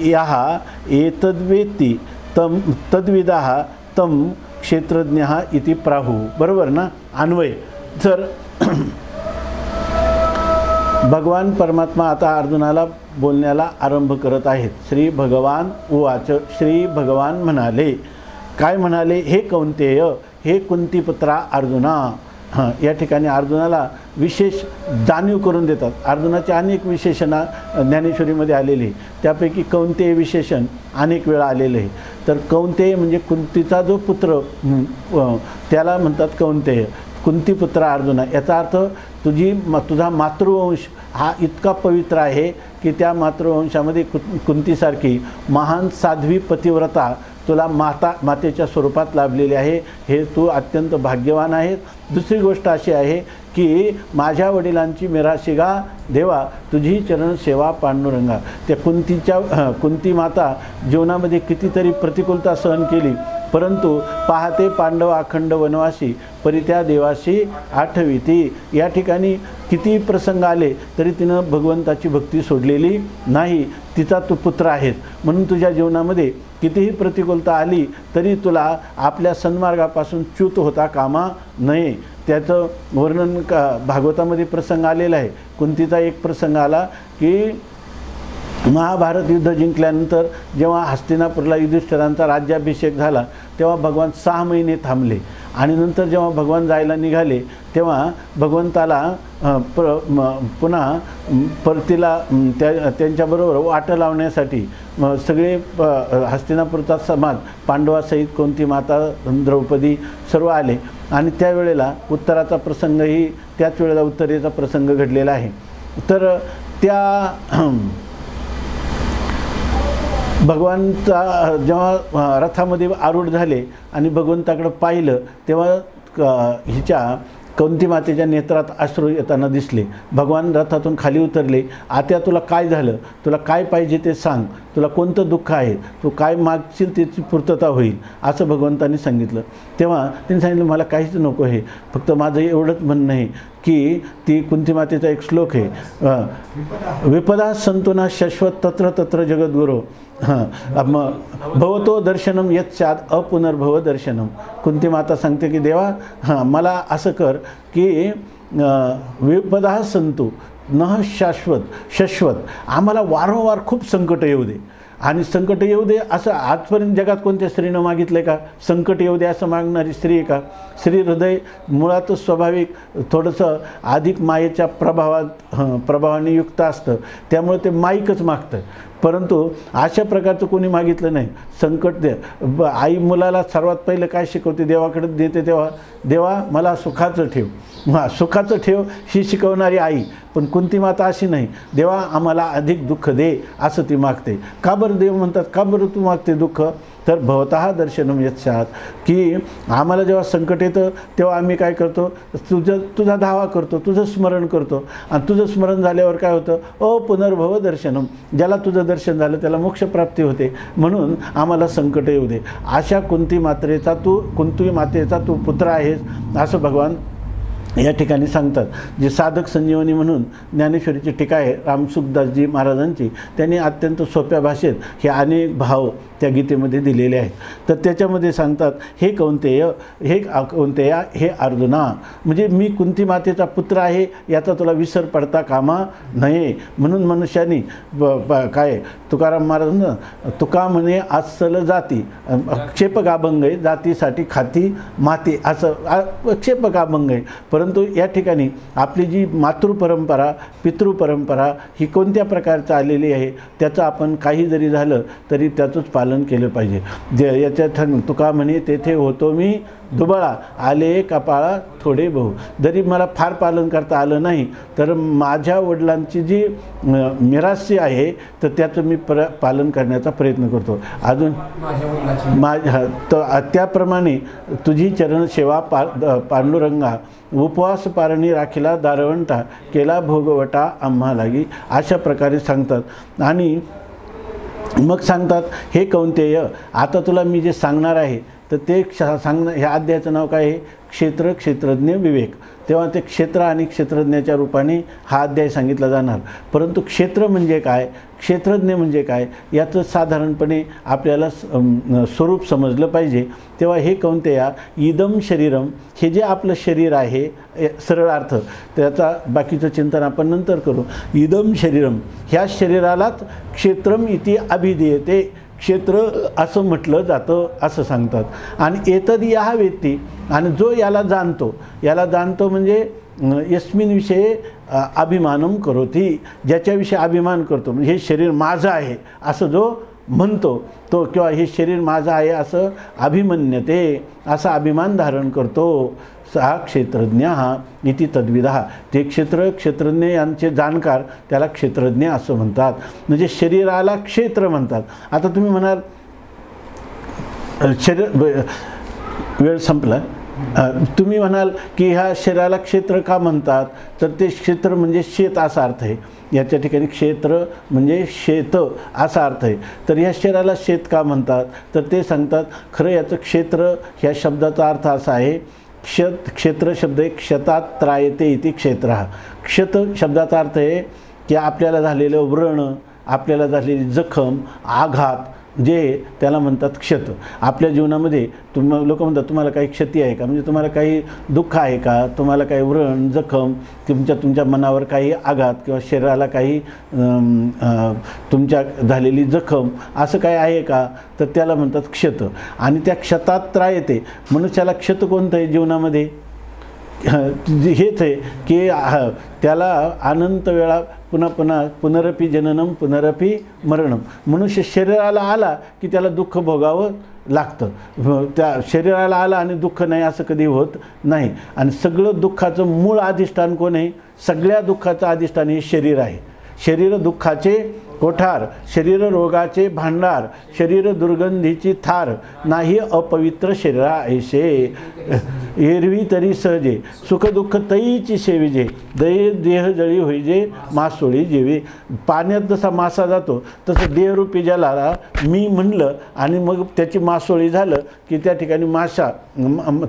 याः एतद्वेत्ति तम तद्विदाः तम क्षेत्रज्ञः इति प्राहु. बरोबर ना? अन्वय. तर भगवान परमात्मा आता अर्जुनाला बोलण्याला आरंभ करत आहेत. श्री भगवान उवाच. श्री भगवान म्हणाले. काय म्हणाले? हे कौंतेय, हे कुंतीपुत्रा अर्जुना. या ठिकाणी अर्जुनाला विशेष जाणीव करून देतात. अर्जुनाचे अनेक विशेषणं ज्ञानेश्वरीमध्ये आलेली, त्यापैकी कौंतेय विशेषण अनेक वेळा आलेलं आहे. तर कौंतेय म्हणजे कुंतीचा जो पुत्र, त्याला म्हणतात कौंतेय. कुंतीपुत्र अर्जुना, याचा अर्थ तुझा मातृवंश हा इतका पवित्र आहे की त्या मातृवंशामध्ये कुंतीसारखी महान साध्वी पतिव्रता तुला मातेच्या स्वरूपात लाभलेली आहे. हे तू अत्यंत भाग्यवान आहे. दुसरी गोष्ट अशी आहे की माझ्या वडिलांची मिराशिगा देवा, तुझी चरण सेवा पांडुरंगा. त्या कुंती माता जीवनामध्ये कितीतरी प्रतिकूलता सहन केली, परंतु पाहते पांडव अखंड वनवासी परित्या देवाशी आठविती. या ठिकाणी कितीही प्रसंग आले तरी तिनं भगवंताची भक्ती सोडलेली नाही. तिचा तू पुत्र आहेस म्हणून तुझ्या जीवनामध्ये कितीही प्रतिकूलता आली तरी तुला आपल्या सन्मार्गापासून च्युत होता कामा नये. त्याचं वर्णन भागवतामध्ये प्रसंग आलेला आहे. कुंतीचा एक प्रसंग आला की महाभारत युद्ध जिंकल्यानंतर जेव्हा हस्तिनापूरला युधिष्ठिरांचा राज्याभिषेक झाला तेव्हा भगवान 6 महिने थांबले आणि नंतर जेव्हा भगवान जायला निघाले तेव्हा भगवंताला पुन्हा परतीला त्यांच्याबरोबर वाटं लावण्यासाठी सगळे हस्तिनापूरचा समाज पांडवासहित कुंती माता द्रौपदी सर्व आले आणि त्यावेळेला उत्तराचा प्रसंगही त्याच वेळेला उत्तरेचा प्रसंग घडलेला आहे. तर त्या भगवंता जेव्हा रथामध्ये आरूढ झाले आणि भगवंताकडे पाहिलं तेव्हा हिच्या कुंती मातेच्या नेत्रात अश्रू येताना दिसले. भगवान रथातून खाली उतरले. आत्या तुला काय झालं, तुला काय पाहिजे ते सांग, तुला कोणतं दुःख आहे, तू काय मागशील त्याची पूर्तता होईल असं भगवंतांनी सांगितलं. तेव्हा त्यांनी सांगितलं मला काहीच नको आहे, फक्त माझं एवढंच म्हणणं आहे की ती कुंती मातेचा एक श्लोक आहे विपदा संतुना शाश्वत तत्र तत्र जगद्गुरो भवतो दर्शनम यत् स्यात् अपुनर्भव दर्शनम. कुंती माता सांगते की देवा मला असं कर की विपदा संतु न शाश्वत आम्हाला वारंवार खूप संकट येऊ दे आणि संकट येऊ दे असं आजपर्यंत जगात कोणत्या स्त्रीनं मागितलं आहे का? संकट येऊ दे असं मागणारी स्त्री आहे का? स्त्री हृदय मुळातच स्वाभाविक थोडंसं अधिक मायेच्या प्रभावाने युक्त असतं, त्यामुळे ते माईकच मागतं. परंतु अशा प्रकारचं कोणी मागितलं नाही. संकट दे. आई मुलाला सर्वात पहिलं काय शिकवते, देवाकडे देते तेव्हा देवा मला सुखाचं ठेव, सुखाचं ठेव ही शिकवणारी आई. पण कुंती माता अशी नाही, देवा आम्हाला अधिक दुःख दे असं ती मागते. का बरं देव म्हणतात, का बरं तू मागते दुःख? तर भवतः दर्शनम यत् स्यात् की आम्हाला जेव्हा संकट येतं तेव्हा आम्ही काय करतो, तुझा धावा करतो, तुझं स्मरण करतो आणि तुझं स्मरण झाल्यावर काय होतं, पुनर्भव दर्शनम, ज्याला तुझं दर्शन झालं त्याला मोक्षप्राप्ती होते. म्हणून आम्हाला संकट येऊ दे. अशा कुंती मातेचा तू पुत्र आहेस असं भगवान या ठिकाणी सांगतात. जे साधक संजीवनी म्हणून ज्ञानेश्वरीची टीका आहे रामसुखदासजी महाराजांची, त्यांनी अत्यंत सोप्या भाषेत हे अनेक भाव त्या गीतेमध्ये दिलेले आहेत. तर त्याच्यामध्ये सांगतात हे कौंतेया हे अर्जुना, म्हणजे मी कुंती मातेचा पुत्र आहे याचा तुला विसर पडता कामा नये. म्हणून मनुष्याने काय तुकाराम महाराज तुका म्हणे अस्सल जाती क्षेपक अभंग आहे, जातीसाठी खाती माती असं क्षेपक अभंग आहे. परंतु या ठिकाणी आपली जी मातृपरंपरा पितृपरंपरा ही कोणत्या प्रकारचं आलेली आहे त्याचं आपण काही जरी झालं तरी त्याचंच पालन केलं पाहिजे. याच्यात तुका म्हणे तेथे होतो मी दुबळा आले कपाळा थोडे बहु. जरी मला फार पालन करता आलं नाही तर माझ्या वडिलांची जी मिरासी आहे तर त्याचं मी पालन करण्याचा प्रयत्न करतो. अजून त्याप्रमाणे तुझी चरणसेवा पांडुरंगा उपवास पारणी राखीला दारवंटा केला भोगवटा आम्हा लागी अशा प्रकारे सांगतात. आणि मग सांगतात हे कौंतेय आता तुला मी जे सांगणार आहे तर ते ह्या अध्यायाचं नाव काय आहे, क्षेत्रज्ञ विवेक. तेव्हा ते क्षेत्र आणि क्षेत्रज्ञाच्या रूपाने हा अध्याय सांगितला जाणार. परंतु क्षेत्र म्हणजे काय, क्षेत्रज्ञ म्हणजे काय याचं साधारणपणे आपल्याला स्वरूप समजलं पाहिजे. तेव्हा हे कौंतेया इदम शरीरम, हे जे आपलं शरीर आहे सरळ अर्थ त्याचा बाकीचं चिंतन आपण नंतर करू. इदम शरीरम ह्या शरीरालाच क्षेत्रम इति अभिधीयते, क्षेत्र असं म्हटलं जातं असं सांगतात. आणि एतद या वेत्ती, आणि जो याला जाणतो म्हणजे यस्मिन विषयी अभिमानम करोती, ज्याच्याविषयी अभिमान करतो म्हणजे हे शरीर माझं आहे असं जो म्हणतो तो, किंवा हे शरीर माझं आहे असं अभिमन्यते असा अभिमान धारण करतो. सा क्षेत्रज्ञ हा इति तद्विधा, ते क्षेत्रज्ञ यांचे जाणकार त्याला क्षेत्रज्ञ असं म्हणतात. म्हणजे शरीराला क्षेत्र म्हणतात. आता तुम्ही म्हणाल शरीर वेळ संपला तुम्ही म्हणाल की ह्या शरीराला क्षेत्र का म्हणतात, तर ते क्षेत्र म्हणजे शेत असा अर्थ आहे. याच्या ठिकाणी क्षेत्र म्हणजे शेत असा अर्थ आहे. तर ह्या शरीराला शेत का म्हणतात, तर ते सांगतात खरं याचं क्षेत्र ह्या शब्दाचा अर्थ असा आहे. क्षेत्र शब्द आहे क्षतात त्रायते इति क्षेत्र. क्षत शब्दाचा अर्थ आहे की आपल्याला झालेलं व्रण, आपल्याला झालेली जखम, आघात, जे त्याला म्हणतात क्षत. आपल्या जीवनामध्ये लोक म्हणतात तुम्हाला काही क्षती आहे का, म्हणजे तुम्हाला काही दुःख आहे का, तुम्हाला काही व्रण जखम, तुमच्या मनावर काही आघात किंवा शरीराला काही तुमच्या झालेली जखम असं काही आहे का, तर त्याला म्हणतात क्षत. आणि त्या क्षतात त्रायते, मनुष्याला क्षत कोणतं आहे जीवनामध्ये, हेच आहे की त्याला अनंत वेळा पुन्हा पुनरपी जननम पुनरपी मरणम. मनुष्य शरीराला आला की त्याला दुःख भोगावं लागतं. त्या शरीराला आला आणि दुःख नाही असं कधी होत नाही. आणि सगळं दुःखाचं मूळ अधिष्ठान कोण आहे, सगळ्या दुःखाचं अधिष्ठान हे शरीर आहे. शरीर दुःखाचे कोठार, शरीर रोगाचे भांडार, शरीर दुर्गंधीची थार, नाही अपवित्र शरीरा ऐसे एरवी तरी सहजे, सुख दुःख तईची सेविजे, दये देह जळी होईजे मासोळी जेवे. पाण्यात जसा मासा जातो तसं देहरूपी जलाला मी म्हणलं आणि मग त्याची मासोळी झालं की त्या ठिकाणी मासा,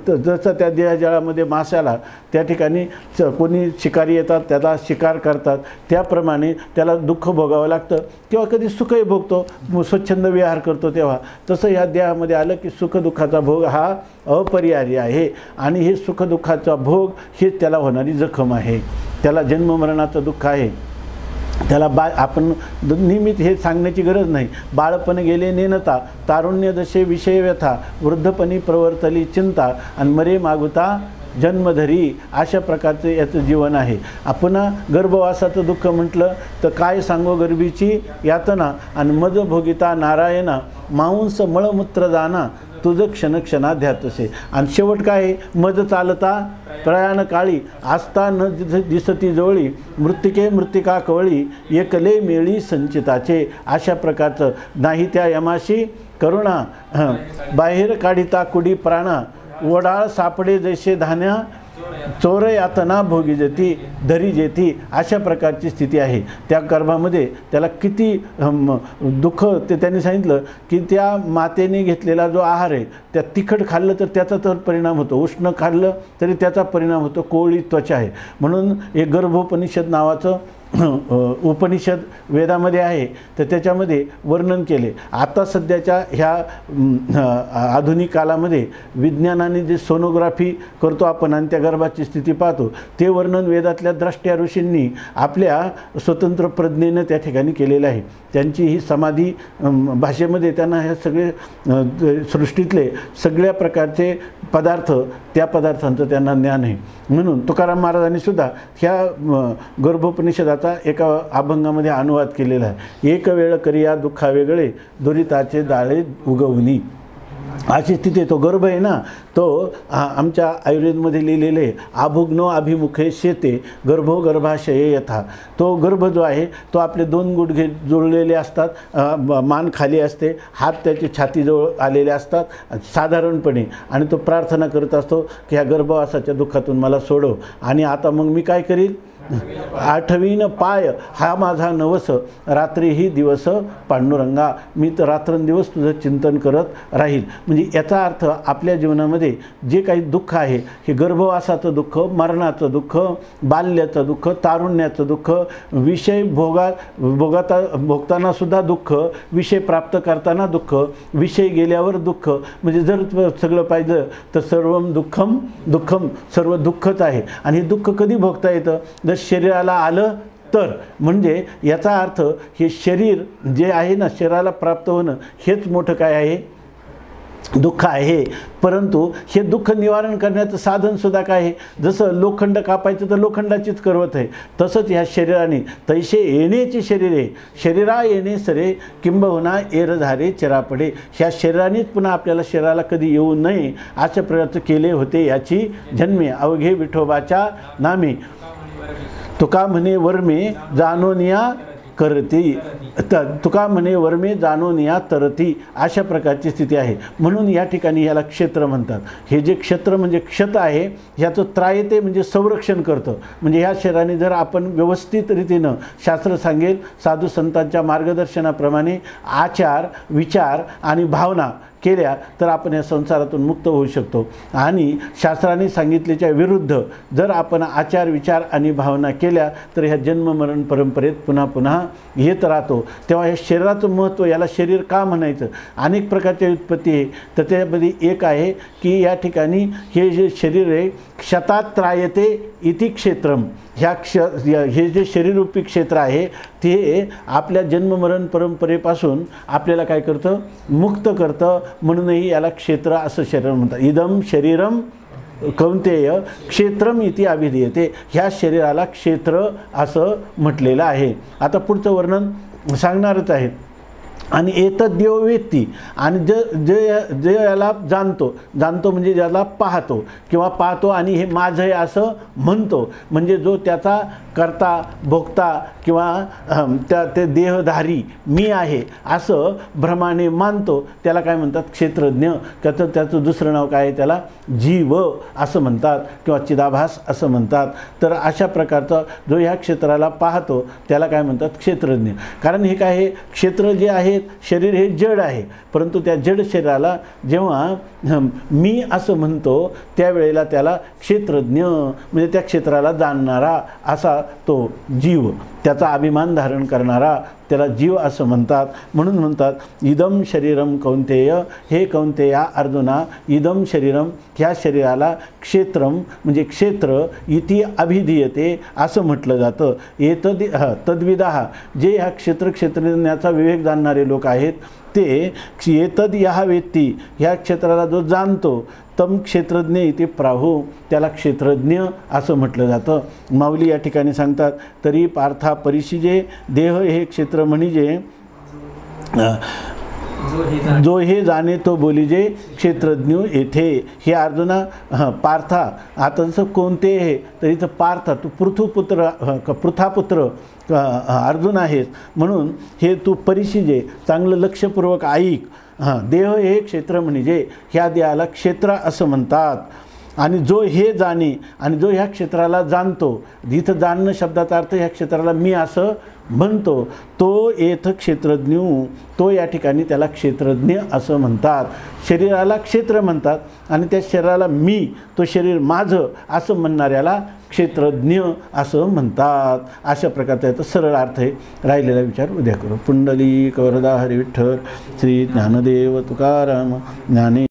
जसं त्या देहजळामध्ये माशाला त्या ठिकाणी कोणी शिकारी येतात त्याला शिकार करतात, त्याप्रमाणे त्याला दुःख भोगावं लागतं किंवा कधी सुखही भोगतो, स्वच्छंद विहार करतो. तेव्हा तसं ह्या देहामध्ये आलं की सुखदुःखाचा भोग हा अपरिहार्य आहे. आणि हे सुखदुःखाचा भोग हे त्याला होणारी जखम आहे, त्याला जन्ममरणाचं दुःख आहे. त्याला आपण नियमित हे सांगण्याची गरज नाही. बाळपण गेले नेनता, तारुण्य दशे विषय व्यथा, वृद्धपणी प्रवर्तली चिंता, आणि मरे मागुता जन्मधरी. अशा प्रकारचं याचं जीवन आहे. आपण गर्भवासाचं दुःख म्हटलं तर काय सांगो गर्भीची यातना, आणि मज भोगिता नारायणा, मांस मळमूत्र जाना, तुझं क्षणक्षणाध्यातसे. आणि शेवट काय आहे, मज चालता प्रयाण काळी, आस्था न दिसती जवळी, मृत्तिके मृत्तिका कवळी, एकले मेळी संचिताचे. अशा प्रकारचं नाही त्या यमाशी करुणा, बाहेर काढिता कुडी प्राणा, वडाळ सापडे जैसे धान्या, चोर यातना भोगी जेती धरी जेती. अशा प्रकारची स्थिती आहे. त्या गर्भामध्ये त्याला किती दुःख, ते त्यांनी सांगितलं की त्या मातेने घेतलेला जो आहार आहे त्या तिखट खाल्लं तर त्याचा तर परिणाम होतो, उष्ण खाल्लं तरी त्याचा परिणाम होतो, कोवळी त्वचा आहे. म्हणून एक गर्भोपनिषद नावाचं उपनिषद वेदामध्ये आहे, तर त्याच्यामध्ये वर्णन केले. आता सध्याच्या ह्या आधुनिक कालामध्ये विज्ञानाने जे सोनोग्राफी करतो आपण आणि त्या गर्भाची स्थिती पाहतो, ते वर्णन वेदातल्या द्रष्ट्या ऋषींनी आपल्या स्वतंत्र प्रज्ञेनं त्या ठिकाणी केलेलं आहे. त्यांची ही समाधी भाषेमध्ये त्यांना हे सगळे सृष्टीतले सगळ्या प्रकारचे पदार्थ, त्या पदार्थांचं त्यांना ज्ञान आहे. म्हणून तुकाराम महाराजांनी सुद्धा ह्या गर्भोपनिषदाचा एका अभंगामध्ये अनुवाद केलेला आहे. एक वेळ करिया दुःखा वेगळे, दुरिताचे दाळे उगवणी. अशी स्थिती. तो गर्भ आहे ना, तो आमच्या आयुर्वेदमध्ये लिहिलेले आहे, आभुग्नो अभिमुखे शेते गर्भो गर्भाशये यथा. तो गर्भ जो आहे तो आपले दोन गुडघे जुळलेले असतात, मान खाली असते, हात त्याची छातीजवळ आलेले असतात साधारणपणे, आणि तो प्रार्थना करत असतो की ह्या गर्भवासाच्या दुःखातून मला सोडव. आणि आता मग मी काय करील, आठवीन पाय हा माझा नवस, रात्रीही दिवस पांडुरंगा. मी तर रात्रंदिवस तुझं चिंतन करत राहील. म्हणजे याचा अर्थ आपल्या जीवनामध्ये जे काही दुःख आहे, हे गर्भवासाचं दुःख, मरणाचं दुःख, बाल्याचं दुःख, तारुण्याचं दुःख, विषय भोगताना सुद्धा दुःख, विषय प्राप्त करताना दुःख, विषय गेल्यावर दुःख. म्हणजे जर सगळं पाहिलं तर सर्वम दुःखम दुःखम, सर्व दुःखच आहे. आणि हे दुःख कधी भोगता येतं, जर शरीराला आलं तर. म्हणजे याचा अर्थ हे शरीर जे आहे ना, शरीराला प्राप्त होणं हेच मोठं काय आहे, दुःख आहे. परंतु हे दुःख निवारण करण्याचं साधनसुद्धा काय आहे, जसं लोखंड कापायचं तर लोखंडाचीच करवत आहे, तसंच ह्या शरीराने तैसे येण्याची शरीरे शरीरा येणे सरे किंबहुना एरधारे चिरापडे. ह्या शरीरानेच पुन्हा आपल्याला शरीराला कधी येऊ नये अशा प्रकारचं केले होते याची जन्मे, अवघे विठोबाच्या नामे. तुका म्हणे वर्मे जाणोनिया करती तुका म्हणे वर्मे जाणून या तरती, अशा प्रकारची स्थिती आहे. म्हणून या ठिकाणी याला क्षेत्र म्हणतात. हे जे क्षेत्र म्हणजे क्षत आहे, ह्याचं त्रायते म्हणजे संरक्षण करतं. म्हणजे ह्या शरीराने जर आपण व्यवस्थित रीतीनं शास्त्र सांगेल साधू संतांच्या मार्गदर्शनाप्रमाणे आचार विचार आणि भावना केल्या तर आपण या संसारातून मुक्त होऊ शकतो. आणि शास्त्राने सांगितल्याच्या विरुद्ध जर आपण आचार विचार आणि भावना केल्या तर ह्या जन्ममरण परंपरेत पुन्हा पुन्हा येत राहतो. तेव्हा हे शरीराचं महत्त्व, याला शरीर का म्हणायचं, अनेक प्रकारच्या व्युत्पत्ती आहे. तर त्यामध्ये एक आहे की या ठिकाणी हे जे शरीर आहे क्षतात त्रायते इति क्षेत्रम, हे जे शरीररूपी क्षेत्र आहे ते आपल्या जन्ममरण परंपरेपासून आपल्याला काय करतं, मुक्त करतं. म्हणूनही याला क्षेत्र असं शरीर म्हणतात. इदम शरीरम कौंतेय क्षेत्रम इति अभिधीयते, ह्या शरीराला क्षेत्र असं म्हटलेलं आहे. आता पुढचं वर्णन सांगणारच आहे. आणि एतद्देव वेत्ती, आणि जे याला जाणतो म्हणजे ज्याला पाहतो किंवा पाहतो आणि हे माझं आहे असं म्हणतो, म्हणजे जो त्याचा करता भोगता किंवा ते देहधारी मी आहे असं भ्रमाने मानतो, त्याला काय म्हणतात, क्षेत्रज्ञ. त्याचं दुसरं नाव काय आहे, त्याला जीव असं म्हणतात किंवा चिदाभास असं म्हणतात. तर अशा प्रकारचा जो ह्या क्षेत्राला पाहतो त्याला काय म्हणतात, क्षेत्रज्ञ. कारण हे काय आहे, क्षेत्र जे आहे शरीर हे जड आहे, परंतु त्या जड शरीराला जेव्हा मी असं म्हणतो त्यावेळेला त्याला क्षेत्रज्ञ म्हणजे त्या क्षेत्राला जाणणारा असा तो जीव, त्याचा अभिमान धारण करणारा त्याला जीव असं म्हणतात. म्हणून म्हणतात इदम शरीरम कौंतेय, हे कौंतेया अर्जुना, इदम शरीरम ह्या शरीराला क्षेत्रम म्हणजे क्षेत्र इति अभिधीयते असं म्हटलं जातं. तद्विदाः जे ह्या क्षेत्रज्ञाचा विवेक जाणणारे लोक आहेत ते एतद या वेत्ती, ह्या क्षेत्राला जो जाणतो तम क्षेत्रज्ञ इथे प्राहू, त्याला क्षेत्रज्ञ असं म्हटलं जातं. माऊली या ठिकाणी सांगतात तरी पार्था परिशिजे देह हे क्षेत्र म्हणजे जो हे जाणे तो बोलीजे क्षेत्रज्ञ येथे. हे अर्जुना पार्था, आता जसं कोणते हे तर इथं पार्थ तू पृथापुत्र अर्जुन आहेस, म्हणून हे तू परिशिजे चांगलं लक्षपूर्वक ऐक. देह हे क्षेत्र म्हणजे ह्या देहाला क्षेत्र असं म्हणतात. आणि जो हे जाणे आणि जो ह्या क्षेत्राला जाणतो, जिथं जाणणं शब्दाचा अर्थ ह्या क्षेत्राला मी असं म्हणतो, तो येथ क्षेत्रज्ञ, तो या ठिकाणी त्याला क्षेत्रज्ञ असं म्हणतात. शरीराला क्षेत्र म्हणतात आणि त्या शरीराला मी, तो शरीर माझं असं म्हणणाऱ्याला क्षेत्रज्ञ असं म्हणतात. अशा प्रकारचा याचा सरळ अर्थ आहे. राहिलेला विचार उद्या करू. पुंडलिक वरदा हरी विठ्ठल, श्री ज्ञानदेव तुकाराम ज्ञाने